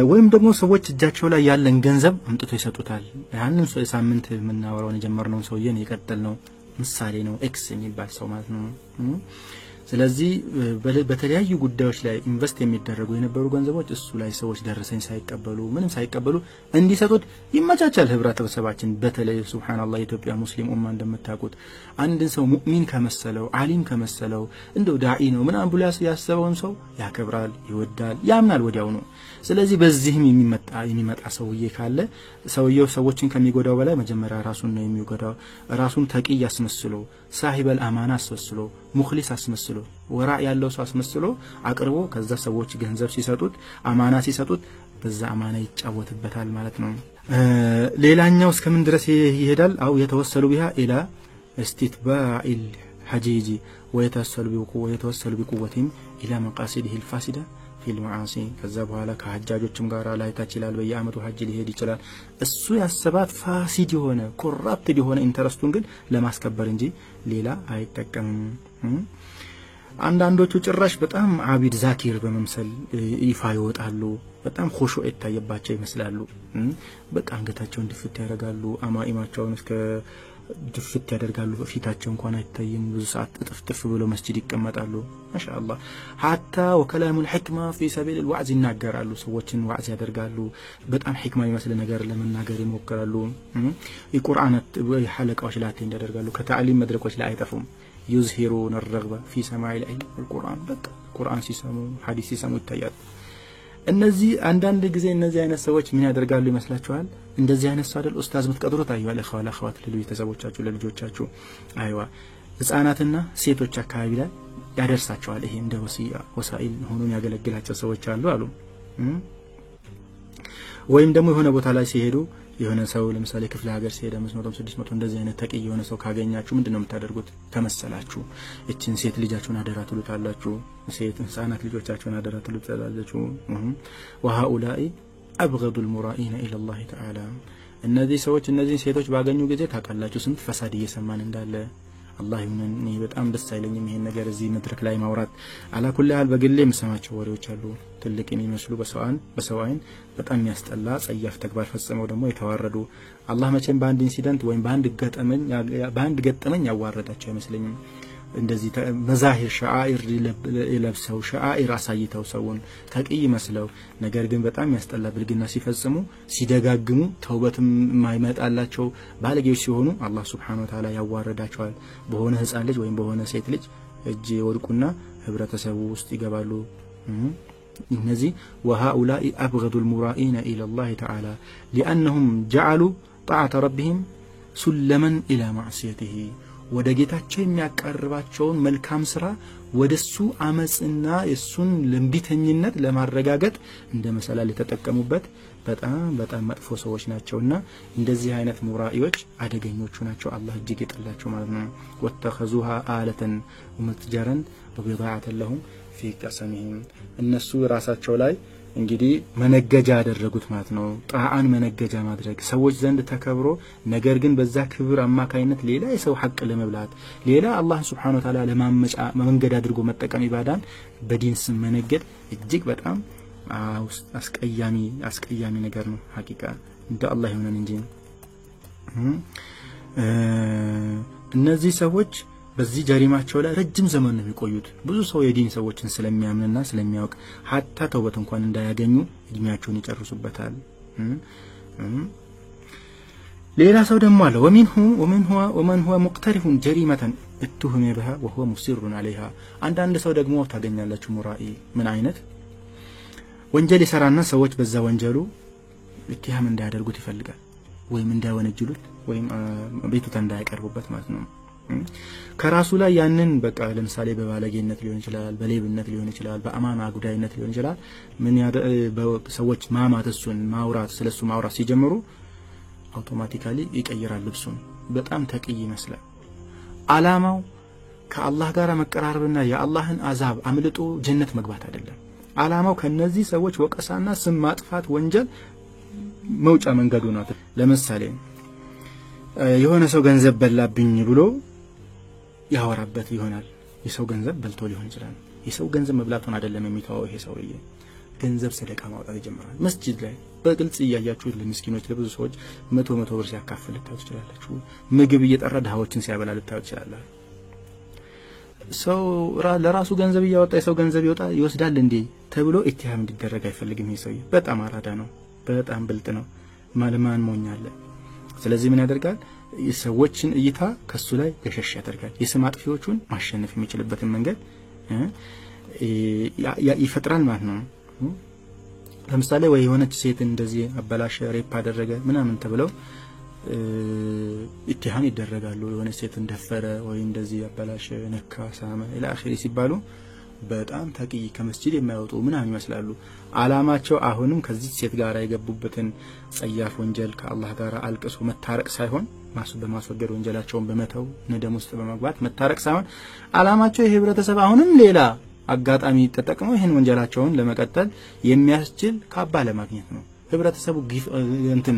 ወይም ደግሞ ሰዎች እጃቸው ላይ ያለን ገንዘብ አምጥቶ ይሰጡታል ያንን ሳምንት ምናወራው የጀመርነው ሰውዬን ይቀጥል ነው ምሳሌ ነው ኤክስ የሚባል ሰው ማለት ነው ስለዚህ በተለያዩ ጉዳዮች ላይ ኢንቨስት የሚደረጉ የነበሩ ገንዘቦች እሱ ላይ ሰዎች ደረሰኝ ሳይቀበሉ ምንም ሳይቀበሉ እንዲሰጡት ይመቻቻል ህብረተሰባችን በተለይ ሱብሃንአላህ ኢትዮጵያ ሙስሊም ኡማ እንደምታውቁት አንድን ሰው ሙእሚን ከመሰለው ዓሊም ከመሰለው እንደው ዳኢ ነው ምናምን ብሎ ያሰበውን ሰው ያከብራል ይወዳል ያምናል ወዲያው ነው ስለዚህ በዚህም የሚመጣ ሰውዬ ካለ ሰውየው ሰዎችን ከሚጎዳው በላይ መጀመሪያ ራሱን ነው የሚጎዳው ራሱን ተቂይ ያስመስሎ ሳሂበል አማና አስመስሎ ሙኽሊስ አስመስሎ ወራ ያለው ሰው አስመስሎ አቅርቦ ከዛ ሰዎች ገንዘብ ሲሰጡት አማና ሲሰጡት በዛ አማና ይጫወትበታል ማለት ነው ሌላኛው እስከምን ድረስ ይሄዳል አው የተወሰሉ ቢها الى استتباع الحجيج ويتوسل بقوتهم الى مقاصده الفاسده في المعاصي ከዛ በኋላ ከሐጃጆችም ጋር ላይ ታችላል በየአመቱ ሐጅ ሊሄድ ይችላል እሱ ያሰባት ፋሲድ የሆነ ኮራፕትድ የሆነ ኢንተረስቱን ግን ለማስከበር እንጂ ሌላ አይጠቀምም አንዳንዶቹ ጭራሽ በጣም አቢድ ዛኪር በመምሰል ይፋ ይወጣሉ በጣም ኹሹዕ ይታየባቸው ይመስላሉ በቃ አንገታቸውን ድፍት ያደርጋሉ አማኢማቸውን እስከ ድፍት ያደርጋሉ ፊታቸው እንኳን አይታይም ብዙ ሰዓት ጥፍጥፍ ብሎ መስጂድ ይቀመጣሉ ማሻአላህ hatta وكلام الحكمه في سبيل الوعظ ይናገራሉ ሰዎችን ዋዕዝ ያደርጋሉ በጣም ህክማ ይመስል ነገር ለመናገር ይሞክራሉ የቁርአናት ሐለቃዎች ላይ ያደርጋሉ ከተዓሊም መድረኮች ላይ አይጠፉም يظهرون الرغبه في سماع العلم والقران በቃ ቁርአን ሲሰሙ ሐዲስ ሲሰሙ ይታያል እነዚህ አንዳንድ ጊዜ እነዚህ አይነት ሰዎች ምን ያደርጋሉ ይመስላችኋል እንደዚህ አይነት ሰው አይደል ኡስታዝ ምትቀጥሩት አይዋለ ኸዋላ ኸዋት ለልጆቻችሁ ለልጆቻችሁ አይዋ ህፃናትና ሴቶች አካባቢ ላይ ያደርሳቸዋል ይሄ እንደ ወሲኢል ሆኖ ያገለግላቸው ሰዎች አሉ ወይም ደግሞ የሆነ ቦታ ላይ ሲሄዱ የሆነ ሰው ለምሳሌ ክፍለ ሀገር ሲሄድ 500 600 እንደዚህ አይነት ተቂ የሆነ ሰው ካገኛችሁ ምንድነው የምታደርጉት ከመሰላችሁ እቺን ሴት ልጃችሁን አደራ ትሉታላችሁ ሴት ህፃናት ልጆቻችሁን አደራ ትሉታላችሁ وهؤلاء ابغض المرائين الى الله تعالى እነዚህ ሰዎች እነዚህ ሴቶች ባገኙ ጊዜ ታቃላችሁ ስንት ፈሳድ እየሰማን እንዳለ አላህ ይሁን እኔ በጣም ደስ አይለኝም ይሄን ነገር እዚህ መድረክ ላይ ማውራት አላ ኩል ሐል በግሌ የምሰማቸው ወሬዎች አሉ ትልቅ የሚመስሉ በሰው አይን በጣም የሚያስጠላ ጸያፍ ተግባር ፈጽመው ደግሞ የተዋረዱ አላህ መቼም በአንድ ኢንሲደንት ወይም በአንድ ገጠመኝ ያዋረዳቸው አይመስለኝም እንደዚህ መዛሂር ሻዓኢር ለብሰው ሻዓኢር አሳይተው ሰውን ተቅይ መስለው ነገር ግን በጣም ያስጠላ ብልግና ሲፈጽሙ ሲደጋግሙ ተውበትም ማይመጣላቸው ባለጌዎች ሲሆኑ አላህ Subhanahu Wa Ta'ala ያዋረዳቸዋል በሆነ ህፃን ልጅ ወይም በሆነ ሴት ልጅ እጅ ወድቁና ህብረተሰቡ ውስጥ ይገባሉ እነዚህ وهؤلاء أبغض المرائين إلى الله تعالى لأنهم جعلوا طاعة ربهم سلما إلى معصيته ወደ ጌታቸው የሚያቀርባቸውን መልካም ስራ ወደሱ አመጽና የሱን ለምቢተኝነት ለማረጋገጥ እንደ መሰላል የተጠቀሙበት በጣም መጥፎ ሰዎች ናቸውና እንደዚህ አይነት ሙራኢዎች አደገኞቹ ናቸው አላህ እጅግ ይጥላቸው ማለት ነው ወተخذوها آلة ومتجرا وبضاعة لهم في قسمهم እነሱ ራሳቸው ላይ እንግዲህ መነገጃ ያደረጉት ማለት ነው ጣዓን መነገጃ ማድረግ ሰዎች ዘንድ ተከብሮ ነገር ግን በዛ ክብር አማካይነት ሌላ የሰው ሐቅ ለመብላት ሌላ አላህ Subhanahu Wa Ta'ala ለማመጫ መንገድ አድርጎ መጠቀም ይባዳን በዲን ስም መነገድ እጅግ በጣም አስቀያሚ ነገር ነው ሐቂቃ እንደ አላህ ይሁን እንጂ እነዚህ ሰዎች በዚህ ጀሪማቸው ላይ ረጅም ዘመን ነው የሚቆዩት ብዙ ሰው የዲን ሰዎችን ስለሚያምንና ስለሚያውቅ hatta ተውበት እንኳን እንዳያገኙ እድሜያቸውን ይጨርሱበታል ሌላ ሰው ደግሞ አለ ومن هو مقترف جريمة اتهم بها وهو مصر عليها አንዳንድ ሰው ደግሞ ታገኛላችሁ ሙራኢ ምን አይነት ወንጀል ይሰራና ሰዎች በዛ ወንጀሉ ኢትሃም እንዳያደርጉት ይፈልጋል ወይም እንዳይወነጅሉት ወይም ቤቱታ እንዳያቀርቡበት ማለት ነው ከራሱ ላይ ያንን በቃ ለምሳሌ በባለጌነት ሊሆን ይችላል በሌብነት ሊሆን ይችላል በአማና ጉዳይነት ሊሆን ይችላል ምን ሰዎች ማማተሱን ማውራት ስለሱ ማውራት ሲጀምሩ አውቶማቲካሊ ይቀየራል ልብሱን በጣም ተቅይ ይመስላል አላማው ከአላህ ጋር መቀራረብና የአላህን አዛብ አምልጦ ጀነት መግባት አይደለም አላማው ከነዚህ ሰዎች ወቀሳና ስም ማጥፋት ወንጀል መውጫ መንገዱ ነው ለምሳሌ የሆነ ሰው ገንዘብ በላብኝ ብሎ ያወራበት ይሆናል የሰው ገንዘብ በልቶ ሊሆን ይችላል የሰው ገንዘብ መብላቱን አይደለም የሚታወው ይሄ ሰውዬ ገንዘብ ሰደቃ ማውጣት ይጀምራል መስጂድ ላይ በግልጽ እያያችሁ ለምስኪኖች ለብዙ ሰዎች 100 ብር ሲያካፍል ታውቃላችሁ ምግብ እየጠራ ድሃዎችን ሲያበላ ታውቃላችሁ ሰው ለራሱ ገንዘብ እያወጣ የሰው ገንዘብ ይወስዳል እንዴ ተብሎ ኢትሃም እንዲደረግ አይፈልግም ይሄ ሰውዬ በጣም አራዳ ነው በጣም ብልጥ ነው ማለማን ሞኛለ ስለዚህ ምን ያደርጋል የሰዎችን እይታ ከሱ ላይ ገሸሽ ያደርጋል የስም አጥፊዎቹን ማሸነፍ የሚችልበትን መንገድ ይፈጥራል ማለት ነው ለምሳሌ ወይ የሆነች ሴት እንደዚህ አበላሽ ሬፕ አደረገ ምናምን ተብለው ኢትሃም ይደረጋሉ የሆነ ሴት እንደፈረ ወይ እንደዚህ አበላሽ ነካ ሳመ ኢላ አኺሪ ሲባሉ በጣም ተቅይ ከመስጂድ የማይወጡ ምናምን ይመስላሉ አላማቸው አሁንም ከዚህ ሴት ጋር የገቡበትን ጸያፍ ወንጀል ከአላህ ጋር አልቅሶ መታረቅ ሳይሆን በማስወገድ ወንጀላቸውን በመተው ነደም ውስጥ በመግባት መታረቅ ሳይሆን አላማቸው የህብረተሰብ አሁንም ሌላ አጋጣሚ ተጠቅመው ይሄን ወንጀላቸውን ለመቀጠል የሚያስችል ካባ ለማግኘት ነው ህብረተሰቡ እንትን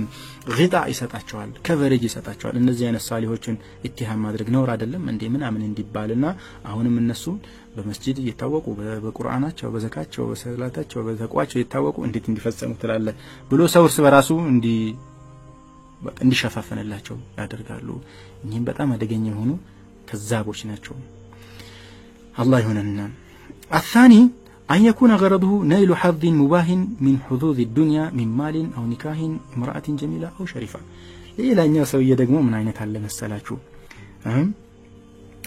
ግጣ ይሰጣቸዋል ከቨሬጅ ይሰጣቸዋል እነዚህ አይነት ሳሊሆችን ኢትሃም ማድረግ ነው አይደለም እንዴ ምናምን እንዲባልና አሁንም እነሱ በመስጂድ እየታወቁ በቁርአናቸው በዘካቸው በሰላታቸው በተቋቸው እየታወቁ እንዴት እንዲፈጸሙ ትላለ ብሎ ሰው እርስ በራሱ እንዲሸፋፈንላቸው ያደርጋሉ እኚህም በጣም አደገኛ የሆኑ ከዛቦች ናቸው አላህ ይሁንና الثاني أن يكون غرضه نيل حظ مباه من حظوظ الدنيا من مال أو نكاح امرأة جميلة أو شريفة إلا أن يسوي يدقمو من عين تعلم السلاة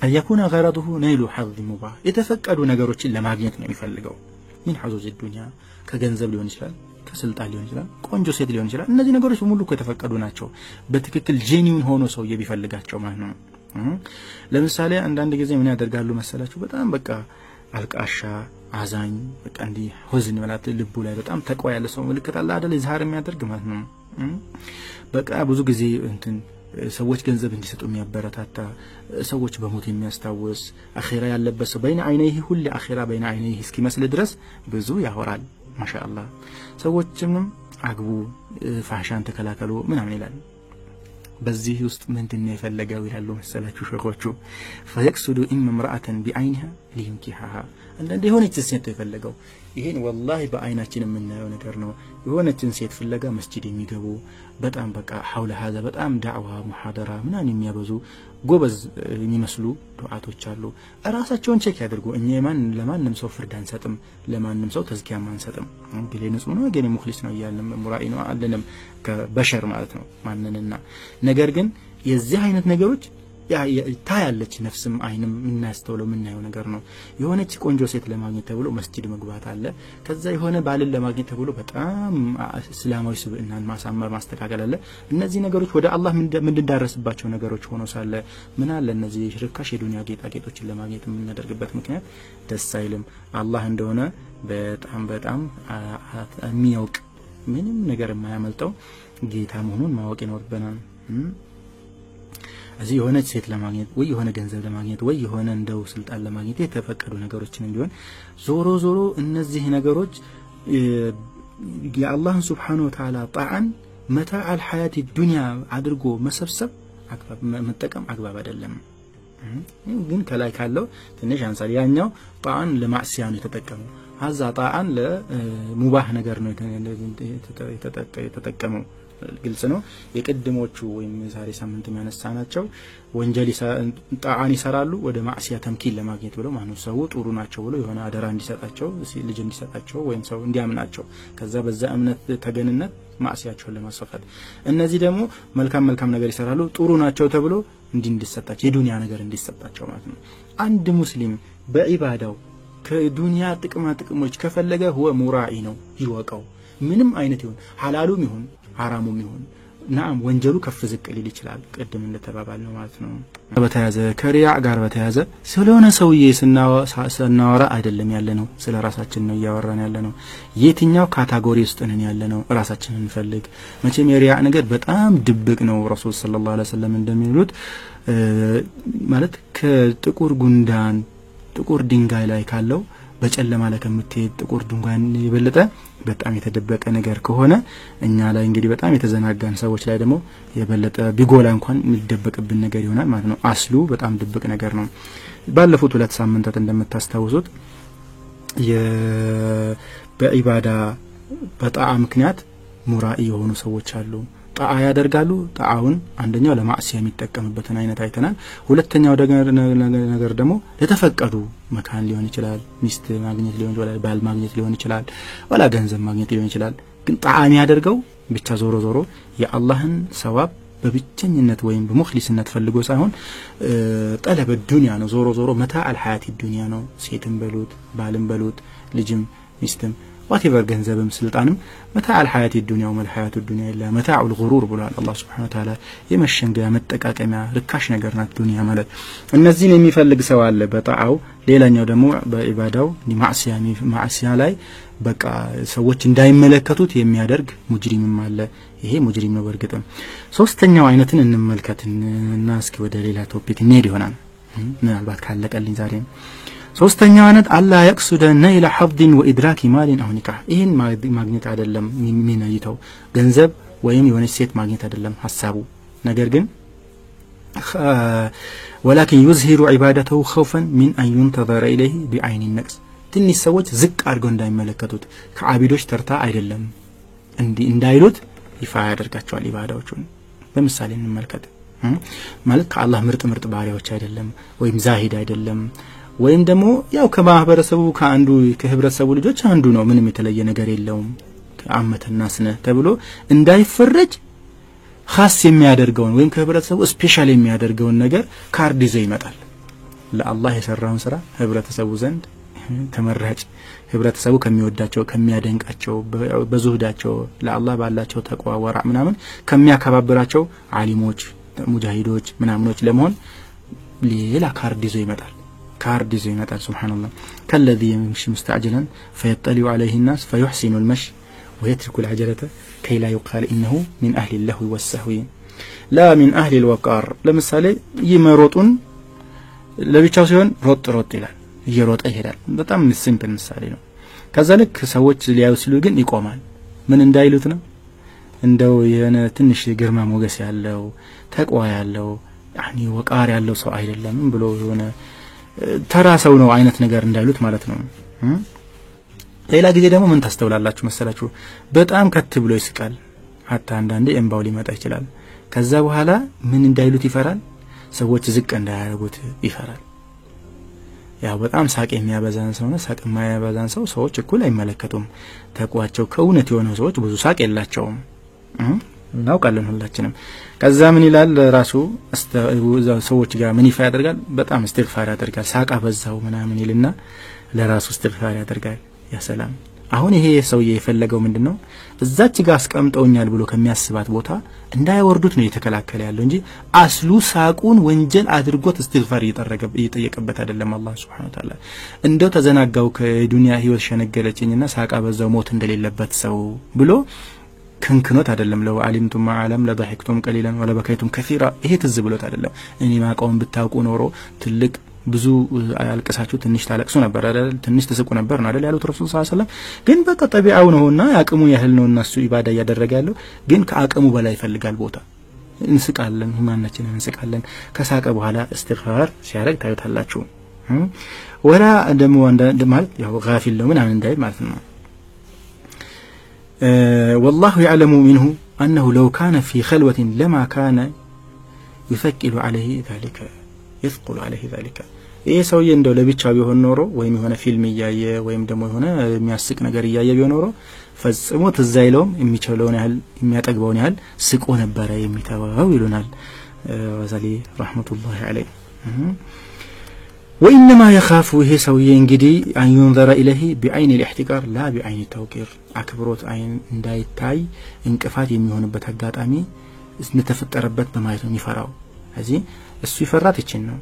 أن يكون غرضه نيل حظ مباه يتفكروا نقروش إلا ماغنيتنا يفلقوا من حظوظ الدنيا كجنزب ليون شلال كسلطان ليون شلال كونجو سيد ليون شلال እነዚህ ነገሮች በሙሉ ከተፈቀዱ ናቸው በትክክል ጄኒውን ሆኖ ሰው ይፈልጋቸው ማለት ነው ለምሳሌ አንዳንድ ጊዜ ምን ያደርጋሉ መሰላችሁ በጣም በቃ አልቃሻ አዛኝ በቃ እንዲ ሁዝን ማለት ልቡ ላይ በጣም ተቋ ያለ ሰው ምልክት አለ አይደል ይዛር የሚያደርግ ማለት ነው በቃ ብዙ ጊዜ እንትን ሰዎች ገንዘብ እንዲሰጡ የሚያበረታታ ሰዎች በሞት የሚያስታውስ አኺራ ያለበት ሰው በእና አይነይህ ሁሉ አኺራ በእና አይነይህ እስኪመስል ድረስ ብዙ ያወራል ማሻአላህ ሰዎችም አግቡ ፋሻን ተከላከሉ ምናምን ይላል በዚህ ውስጥ ምንድነው የፈለገው ይላሉ መሰላችሁ ሸኾቹ فيقصد إما امرأة بعينها لينكحها አንድ የሆነች ሴት የፈለገው ይሄን والله በአይናችን የምናየው ነገር ነው የሆነችን ሴት ፍለጋ መስጂድ የሚገቡ በጣም በቃ حول هذا በጣም ዳዕዋ ሙሐደራ ምናምን የሚያበዙ ጎበዝ የሚመስሉ ዱዓቶች አሉ ራሳቸውን ቼክ ያድርጉ እኛ ለማንም ሰው ፍርድ አንሰጥም ለማንም ሰው ተዝኪያ አንሰጥም እንግዲህ ንጹህ ነው ግን ሙኽሊስ ነው ይያለም ሙራኢ ነው አለንም ከበሸር ማለት ነው ማንንና ነገር ግን የዚህ አይነት ነገሮች ታያለች ነፍስም አይንም እናስተውለው ምናየው ነገር ነው የሆነች ቆንጆ ሴት ለማግኘት ተብሎ መስጂድ መግባት አለ ከዛ የሆነ ባልን ለማግኘት ተብሎ በጣም እስላማዊ ስብዕናን ማሳመር ማስተካከል አለ እነዚህ ነገሮች ወደ አላህ ምንድንዳረስባቸው ነገሮች ሆኖ ሳለ ምን አለ እነዚህ ሽርካሽ የዱንያ ጌጣጌጦችን ለማግኘት የምናደርግበት ምክንያት ደስ አይልም አላህ እንደሆነ በጣም የሚያውቅ ምንም ነገር የማያመልጠው ጌታ መሆኑን ማወቅ ይኖርብናል እዚህ የሆነ ሴት ለማግኘት ወይ የሆነ ገንዘብ ለማግኘት ወይ የሆነ እንደው ስልጣን ለማግኘት የተፈቀዱ ነገሮችን እንዲሆን ዞሮ እነዚህ ነገሮች የአላህ Subhanahu Wa Ta'ala ጣዓን መታዕ الحياة الدنيا አድርጎ መሰብሰብ አግባብ መጠቀም አግባብ አይደለም ግን ከላይ ካለው ትንሽ አንሳር ያኛው ጣዓን ለማዕሲያ ነው የተጠቀመው ሀዛ ጣዓን ለሙባህ ነገር ነው የተጠቀመው ግልጽ ነው የቀድሞቹ ወይም ዛሬ ሳምንት የሚያነሳናቸው ወንጀል ጣዓን ይሰራሉ ወደ ማዕሲያ ተምኪል ለማግኘት ብለው ማኑ ሰው ጥሩ ናቸው ብሎ የሆነ አደራ እንዲሰጣቸው ልጅ እንዲሰጣቸው ወይም ሰው እንዲያምናቸው ከዛ በዛ እምነት ተገንነት ማዕሲያቸውን ለማስፈት እነዚህ ደግሞ መልካም ነገር ይሰራሉ ጥሩ ናቸው ተብሎ እንዲሰጣቸው የዱንያ ነገር እንዲሰጣቸው ማለት ነው አንድ ሙስሊም በኢባዳው ከዱንያ ጥቅሞች ከፈለገ هو ሙራኢ ነው ይወቀው ምንም አይነት ይሁን ሐላሉም ይሁን حرامو ميهون نعم ወንጀሉ ከፍ ዝቅ ሊል ይችላል ቀደም እንደተባባል ነው ማለት ነው በተያዘ ከሪያ ጋር በተያዘ ስለሆነ ሰውዬ ስናወራ አይደለም ያለነው ስለ ራሳችን ነው ያወራን ያለነው የትኛው ካታጎሪ ውስጥ ነን ያለነው ራሳችንን እንፈልግ መቼም የሪያ ነገር በጣም ድብቅ ነው ረሱል ሰለላሁ ዐለይሂ ወሰለም እንደሚሉት ማለት ከጥቁር ጉንዳን ጥቁር ድንጋይ ላይ ካለው በጨለማ ላይ ከምትሄድ ጥቁር ድንጋይ ይበልጣ በጣም የተደበቀ ነገር ከሆነ እኛ ላይ እንግዲህ በጣም የተዘናጋን ሰዎች ላይ ደግሞ የበለጠ ቢጎላ እንኳን የሚደበቅብን ነገር ይሆናል ማለት ነው አስሉ በጣም ድብቅ ነገር ነው ባለፉት 2 ሳምንታት እንደምታስተውሱት በኢባዳ በጣዓ ምክንያት ሙራኢ የሆኑ ሰዎች አሉ ጣዓ ያደርጋሉ ጣዓውን አንደኛው ለማዕሲያ የሚጠቀምበትን አይነት አይተናል ሁለተኛው ነገር ደግሞ ለተፈቀዱ መካን ሊሆን ይችላል ሚስት ማግኘት ሊሆን ይችላል ባል ማግኘት ሊሆን ይችላል ወላ ገንዘብ ማግኘት ሊሆን ይችላል ግን ጣዓን ያደርገው ብቻ ዞሮ የአላህን ሰዋብ በብቸኝነት ወይም በሙኽሊስነት ፈልጎ ሳይሆን ጠለበ ዱንያ ነው ዞሮ መታዕ الحياة الدنيا ነው ሴትም በሉት ባልም በሉት ልጅም ሚስትም whatever ገንዘብም ስልጣንም መታዕ الحياة الدنيا والحياة الدنيا الا متاع الغرور ብሏል አላህ Subhanahu Wa Ta'ala የመሸንገያ መጠቃቀሚያ ርካሽ ነገር ናት ዱንያ ማለት እነዚህን የሚፈልግ ሰው አለ በጣዓው ሌላኛው ደግሞ በኢባዳው ማዕሲያ ላይ በቃ ሰዎች እንዳይመለከቱት የሚያደርግ ሙጅሪምም አለ ይሄ ሙጅሪም ነው በርግጥም ሶስተኛው አይነትን እንመልከትና እስኪ ወደ ሌላ ቶፒክ እንሄድ ይሆናል ምናልባት ካለቀልኝ ዛሬ ሶስተኛው አይነት አላ يقصد نيل حظ وادراك مال او نكاح ይሄን ማግኘት አይደለም የሚነይተው ገንዘብ ወይም የሆነ ሴት ማግኘት አይደለም ሐሳቡ ነገር ግን ولكن يظهر عبادته خوفا من ان ينتظر اليه بعين النقص ትንሽ ሰዎች ዝቅ አድርገው እንዳይመለከቱት ከአቢዶች ተርታ አይደለም እንዳይሉት ይፋ ያደርጋቸዋል ኢባዳዎቹን በመሳሌ እንመልከት ማለት ከአላህ ምርጥ ባሪያዎች አይደለም ወይም ዛሂድ አይደለም ወይም ደግሞ ያው ከማህበረሰቡ ከአንዱ ከህብረተሰቡ ልጆች አንዱ ነው ምንም የተለየ ነገር የለውም ከአመተና ስነ ተብሎ እንዳይፈረጅ ኻስ የሚያደርገውን ወይም ከህብረተሰቡ ስፔሻል የሚያደርገውን ነገር ካርድ ይዘው ይመጣል ለአላህ የሰራውን ስራ ህብረተሰቡ ዘንድ ተመራጭ ህብረተሰቡ ከሚወዳቸው ከሚያደንቃቸው በዙህዳቸው ለአላህ ባላቸው ተቅዋ ወራ ምናምን ከሚያከባብራቸው ዓሊሞች ሙጃሂዶች ምናምኖች ለመሆን ሌላ ካርድ ይዘው ይመጣል كارد زي نتال سبحان الله كالذي يمشي مستعجلا فيطلع عليه الناس فيحسن المشي ويترك العجلة كي لا يقال إنه من أهل اللهو والسهو لا من أهل الوقار لمثالي يمروطون لبيتشاو سيون روط ይላል እየሮጠ ይሄዳል በጣም ሲምፕል ምሳሌ ነው ከዛልክ ሰዎች ሊያዩ ሲሉ ግን ይቆማል ምን እንዳይሉት ነው እንደው የነ ትንሽ ግርማ ሞገስ ያለው ተቋ ያለው يعني ወቃር ያለው ሰው አይደለም ብሎ የሆነ ተራ ሰው ነው አይነት ነገር እንዳይሉት ማለት ነው ሌላ ጊዜ ደግሞ ምን ታስተውላላችሁ መሰላችሁ በጣም ከት ብሎ ይስቃል አታ አንዳንዴ እንባው ሊመጣ ይችላል ከዛ በኋላ ምን እንዳይሉት ይፈራል ሰዎች ዝቅ እንዳያረጉት ይፈራል ያ በጣም ሳቅ የሚያበዛን ሰው ነው ሳቅ የማያበዛን ሰው ሰዎች እኩል አይመለከቱም ተቋቸው ከእውነት የሆነው ሰዎች ብዙ ሳቅ የላቸውም እናውቃለን ሁላችንም ከዛ ምን ይላል ራሱ ሰዎች ጋር ምን ይፋ ያደርጋል በጣም እስትግፋር ያደርጋል ሳቅ አበዛው ምናምን ይልና ለራሱ እስትግፋር ያደርጋል ያ ሰላም አሁን ይሄ ሰው የፈለገው ምንድነው እዛች ጋር አስቀምጠውኛል ብሎ ከሚያስባት ቦታ እንዳይወርዱት ነው የተከላከለ ያለው እንጂ አስሉ ሳቁን ወንጀል አድርጎት እስትግፋር እየጠየቀበት አይደለም አላህ Subhanahu Wa Ta'ala እንደው ተዘናጋው ከዱንያ ህይወት ሸነገለችኝና ሳቃ በዛው ሞት እንደሌለበት ሰው ብሎ كنكنوت አይደለም ለው ዓሊምቱም ዓለም ለضحكتم قليلا ولا بكيتم كثيرا ይሄ ትዝ ብሎት አይደለም እኔ ማቀውን ብታውቁ ኖሮ ትልቅ ብዙ አልቀሳችሁ ትንሽ ታለቅሱ ነበር አይደል ትንሽ ተስቁ ነበር አይደል ያሉት ረሱል ሰለላሁ ዐለይሂ ወሰለም ግን በቃ ጠቢዓው ነውና ያቅሙ ያህል ነው እነሱ ኢባዳ ያደረገ ያለው ግን ከአቅሙ በላይ ይፈልጋል ቦታ እንስቃለን ሁማናችንን እንስቃለን ከሳቀ በኋላ እስትግፋር ሲያረግ ታዩታላችሁ ወላ ደሞ አንደ ማለት ያው ጋፊል ነው ምናምን እንዳይል ማለት ነው والله يعلم منه أنه لو كان في خلوة لما كان يثقل عليه ذلك يثقل عليه ذلك إيه سوي إنه لبيتشا بيهون نورو ويم هنا فيلم يجاي ويم دمو هنا مياسك نجار يجاي بيهون نورو فسموت الزايلوم يميتشلون هل يميتقبون هل سكون برا يميتواويلون هل وزالي رحمة الله عليه وإنما يخاف هي سوي انجدي أن ينظر إليه بعين الاحتقار لا بعين التوقير أكبروت عين دايتاي انكفات يميهون بتهجات أمي نتفتربت بما يفراو هذه السفرات يتشنو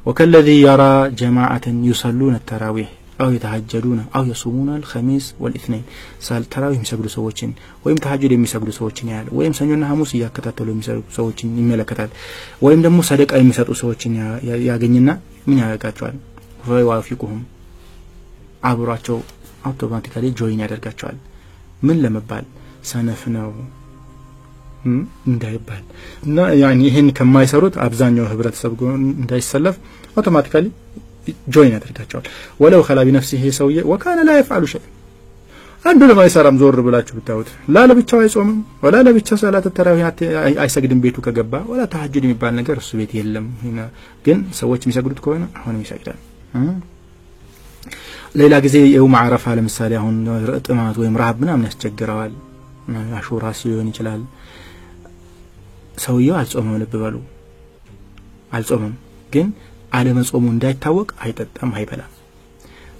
وكالذي يرى جماعة يصلون التراويح أو يتهجدون أو يصومون الخميس والاثنين سال تراويح يسجدوا سوتشين ويم تهجد يسجدوا سوتشين يعني ويم سنجون حموس يكتاتلوا يسجدوا سوتشين يملكتال ويم دمو صدق أي يسجدوا سوتشين يا جنينا من يعرفون فيوافقهم عبراتشو أوتوماتيكالي جوين يعرفون من لما بال سنفناو እንዳይባል እና ያኒ ይሄን ከማይሰሩት አብዛኛው ህብረተሰብ እንዳይሰለፍ አውቶማቲካሊ ጆይን ያደርጋቸዋል ወለው خلا بنفسه ሰውዬ وكان لا يفعل شيء አንዱ ለማይሰራም ዞር ብላችሁ ብታውት ለብቻው አይጾምም ወላ ለብቻው ሰላት ተራዊህ አይሰግድም ቤቱ ከገባ ወላ ተሐጁድ የሚባል ነገር እሱ ቤት የለም ግን ሰዎች የሚሰግዱት ከሆነ አሁን ይሰግዳል ሌላ ጊዜ የውም አረፋ ለምሳሌ አሁን ጥማት ወይም ረሃብ ምናምን ያስቸግራዋል አሹራ ሲሆን ይችላል ሰውየው አልጾመም ልብ በሉ አልጾመም ግን አለመጾሙ እንዳይታወቅ አይጠጣም አይበላም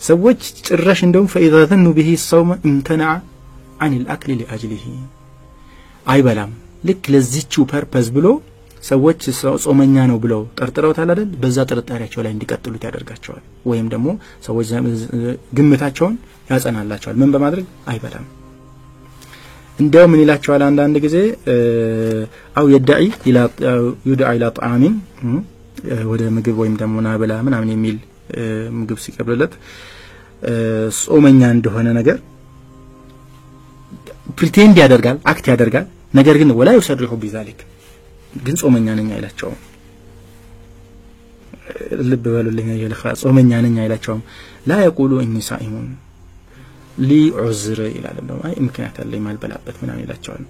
ሰዎች ጭራሽ እንደውም فاذا ظنوا به الصوم امتنع عن الاكل لاجله አይበላም ልክ ለዚህው ፐርፐዝ ብሎ ሰዎች ጾመኛ ነው ብለው ጠርጥረውታል አይደል በዛ ጥርጣሬያቸው ላይ እንዲቀጥሉት ያደርጋቸዋል ወይም ደግሞ ሰዎች ግምታቸውን ያጸናላቸዋል ምን በማድረግ አይበላም እንደው ምን ይላቸዋል አንዳንድ ጊዜ አው يدعي الى طعام ወደ ምግብ ወይም ደግሞ ናበላ ምናምን የሚል ምግብ ሲቀርብለት ጾመኛ እንደሆነ ነገር ፕሪቴንድ ያደርጋል አክት ያደርጋል ነገር ግን ወላ ይሰድሩ بذلك ግን ጾመኛ ነኝ አይላቸው ልብ በሉልኝ ይልኻ ጾመኛ ነኝ አይላቸው لا يقولوا اني صائم لي عذر ይላል ነው አይ ምክንያት አለኝ ማልበላበት ምናምን ይላቸዋል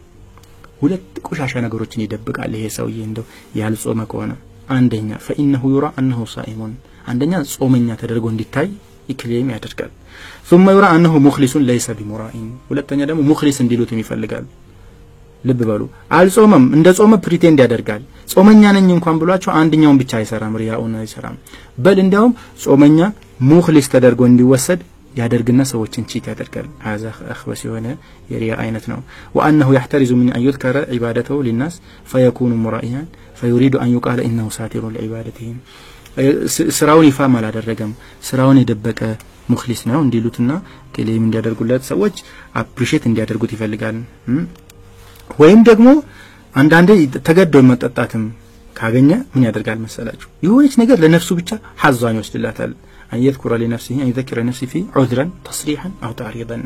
ሁለት ቆሻሻ ነገሮችን ይደብቃል ይሄ ሰውዬ እንደው ያልጾመ ከሆነ አንደኛ فانه يرى انه صائم አንደኛ ጾመኛ ተደርጎ እንዲታይ ይክሌም ያደርጋል ثم يرى انه مخلص ليس بمراء ሁለተኛ ደግሞ ሙخلص እንዲሉት ይፈልጋል ልብ በሉ አልጾመም እንደ ጾመ ፕሪቴንድ ያደርጋል ጾመኛ ነኝ እንኳን ብሏቸው አንደኛውን ብቻ አይሰራም ሪያኡን አይሰራም በል እንደውም ጾመኛ ሙخلص ተደርጎ እንዲወሰድ ያደርግና ሰዎችን ቺት ያደርጋል هذا اخبث የሆነ የሪያ አይነት ነው وانه يحترز من ان يذكر عبادته للناس فيكون مرائيا فيريد ان يقال انه ساتر لعبادتهم ስራውን ይፋም አላደረገም ስራውን የደበቀ ሙኽሊስ ነው እንዲሉትና ክሌም እንዲያደርጉለት ሰዎች አፕሪሺየት እንዲያደርጉት ይፈልጋል ወይም ደግሞ አንዳንዴ ተገዶ መጠጣትም ካገኘ ምን ያደርጋል መሰላችሁ ይሁንስ ነገር ለነፍሱ ብቻ ሐዛን ይወስድላታል አየذكر لنفسه أن يذكر نفسه في عذرا تصريحا أو تعريضا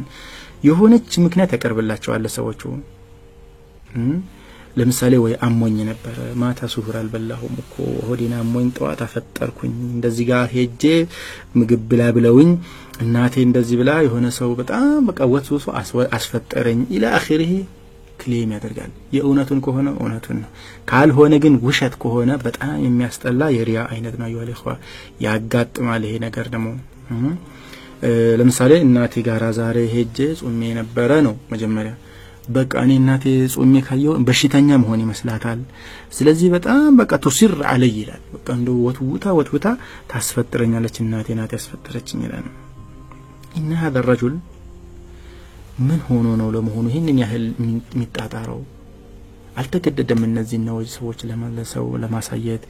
يهونች ምክንያት ያቀርብላቸዋል ለሰዎቹ ለምሳሌ ወይ አሞኝ ነበር ማታ ሱሁር አልበላሁም እኮ ሆዴና አሞኝ ጧት አፈጠርኩኝ እንደዚህ ጋር ሄጄ ምግብ ብላ ብለውኝ እናቴ እንደዚህ ብላ የሆነ ሰው በጣም በቃ ወጥሶ አስፈጠረኝ ኢላ አኺሪህ ክሌም ያደርጋል የኡነቱን ከሆነ ኡነቱን ካልሆነ ግን ውሸት ከሆነ በጣም የሚያስጠላ የሪያ አይነት ነው ይወልኹ ያጋጥማል ይሄ ነገር ደግሞ ለምሳሌ እናቴ ጋራ ዛሬ ሄጄ ጾሜ ነበረ ነው መጀመሪያ በቃ እኔ እናቴ ጾሜ ካየው በሽተኛ መሆን ይመስላታል ስለዚህ በጣም በቃ ተሲር አለይ ይላል በቃ እንደው ወትውታ ታስፈጥረኛለች እናቴ ናት ያስፈጠረችኝ ይላል إن هذا الرجل من ሆኖ ነው ለመሆኑ ይሄንን ያህል የሚጣጣረው አልተገደደም እነዚህ ነው ሰዎች ለማለሰው ለማሳየት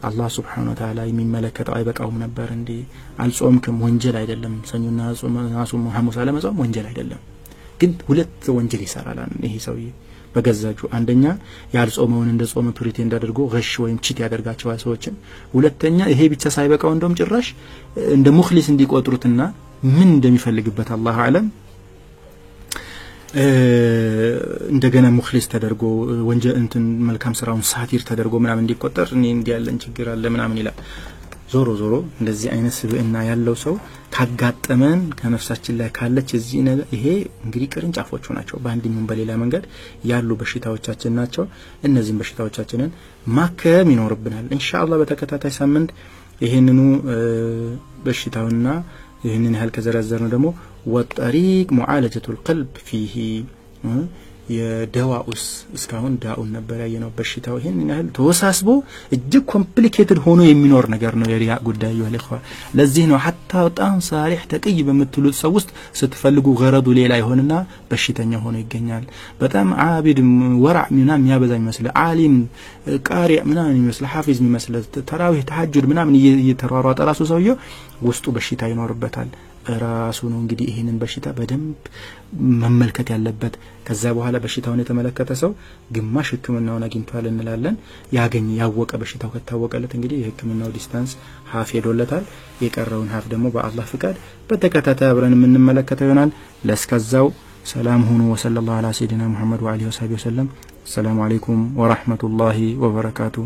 አላህ Subhanahu Wa Ta'ala የሚመለከተው አይበቃውም ነበር እንዴ አልጾምክም ወንጀል አይደለም ሰኞና ጾም ሐሙስ አለመጾም ወንጀል አይደለም ግን ሁለት ወንጀል ይሰራል ይሄ ሰውዬ በገዛጁ አንደኛ ያልጾመውን እንደ ጾም ፕሪቴንድ አድርጎ ገሽ ወይም ቺት ያደርጋቸዋል ሰዎችን ሁለተኛ ይሄ ብቻ ሳይበቃው እንደም ጭራሽ እንደ ሙኽሊስ እንዲቆጥሩትና ምን እንደሚፈልግበት አላህ አለም እንደገና ሙኽሊስ ተደርጎ ወንጀል እንትን መልካም ስራውን ሳቲር ተደርጎ ምናምን እንዲቆጠር እኔ እንዲያለን ችግር አለ ምናምን ይላል ዞሮ እንደዚህ አይነት ስብዕና ያለው ሰው ካጋጠመን ከነፍሳችን ላይ ካለች እዚህ ነገር ይሄ እንግዲህ ቅርንጫፎቹ ናቸው በአንድኛው በሌላ መንገድ ያሉ በሽታዎቻችን ናቸው እነዚህን በሽታዎቻችንን ማከም ይኖርብናል ኢንሻአላህ በተከታታይ ሳምንት ይሄንኑ በሽታውና ይሄንን ያህል ከዘረዘርነው ደግሞ ወጠሪቅ ሙዓለጀቱ القلب فيه የደዋኡስ እስካሁን ዳኡን ነበር ያየነው በሽታው ይሄንን ያህል ተወሳስቦ እጅግ ኮምፕሊኬትድ ሆኖ የሚኖር ነገር ነው የሪያ ጉዳይ ይወልኹ ለዚህ ነው hatta በጣም ሳሊህ ተቀይ በመትሉት ሰው ውስጥ ስትፈልጉ ገረዱ ሌላ ይሆንና በሽተኛ ሆኖ ይገኛል በጣም ዓቢድ ወራዕ ምናምን ያበዛኝ መስለ ዓሊም ቃሪ ምናምን ይመስል ሐፊዝ ይመስል ተራዊህ ተሐጁድ ምናምን እየተሯሯጠ ራሱ ሰውየው ውስጡ በሽታ ይኖርበታል ራሱ ነው እንግዲህ ይሄንን በሽታ በደንብ መመልከት ያለበት ከዛ በኋላ በሽታውን የተመለከተ ሰው ግማሽ ህክምናውን አግኝቷል እንላለን ያወቀ በሽታው ከታወቀለት እንግዲህ የህክምናው ዲስታንስ ሀፍ ሄዶለታል የቀረውን ሀፍ ደግሞ በአላህ ፍቃድ በተከታታይ አብረን የምንመለከተው ይሆናል ለስከዛው ሰላም ሁኑ ወሰለላሁ ዐላ ሰይድና ሙሐመድ ወአሊሂ ወሰሐቢሂ ወሰለም ሰላም አለይኩም ወራህመቱላሂ ወበረካቱ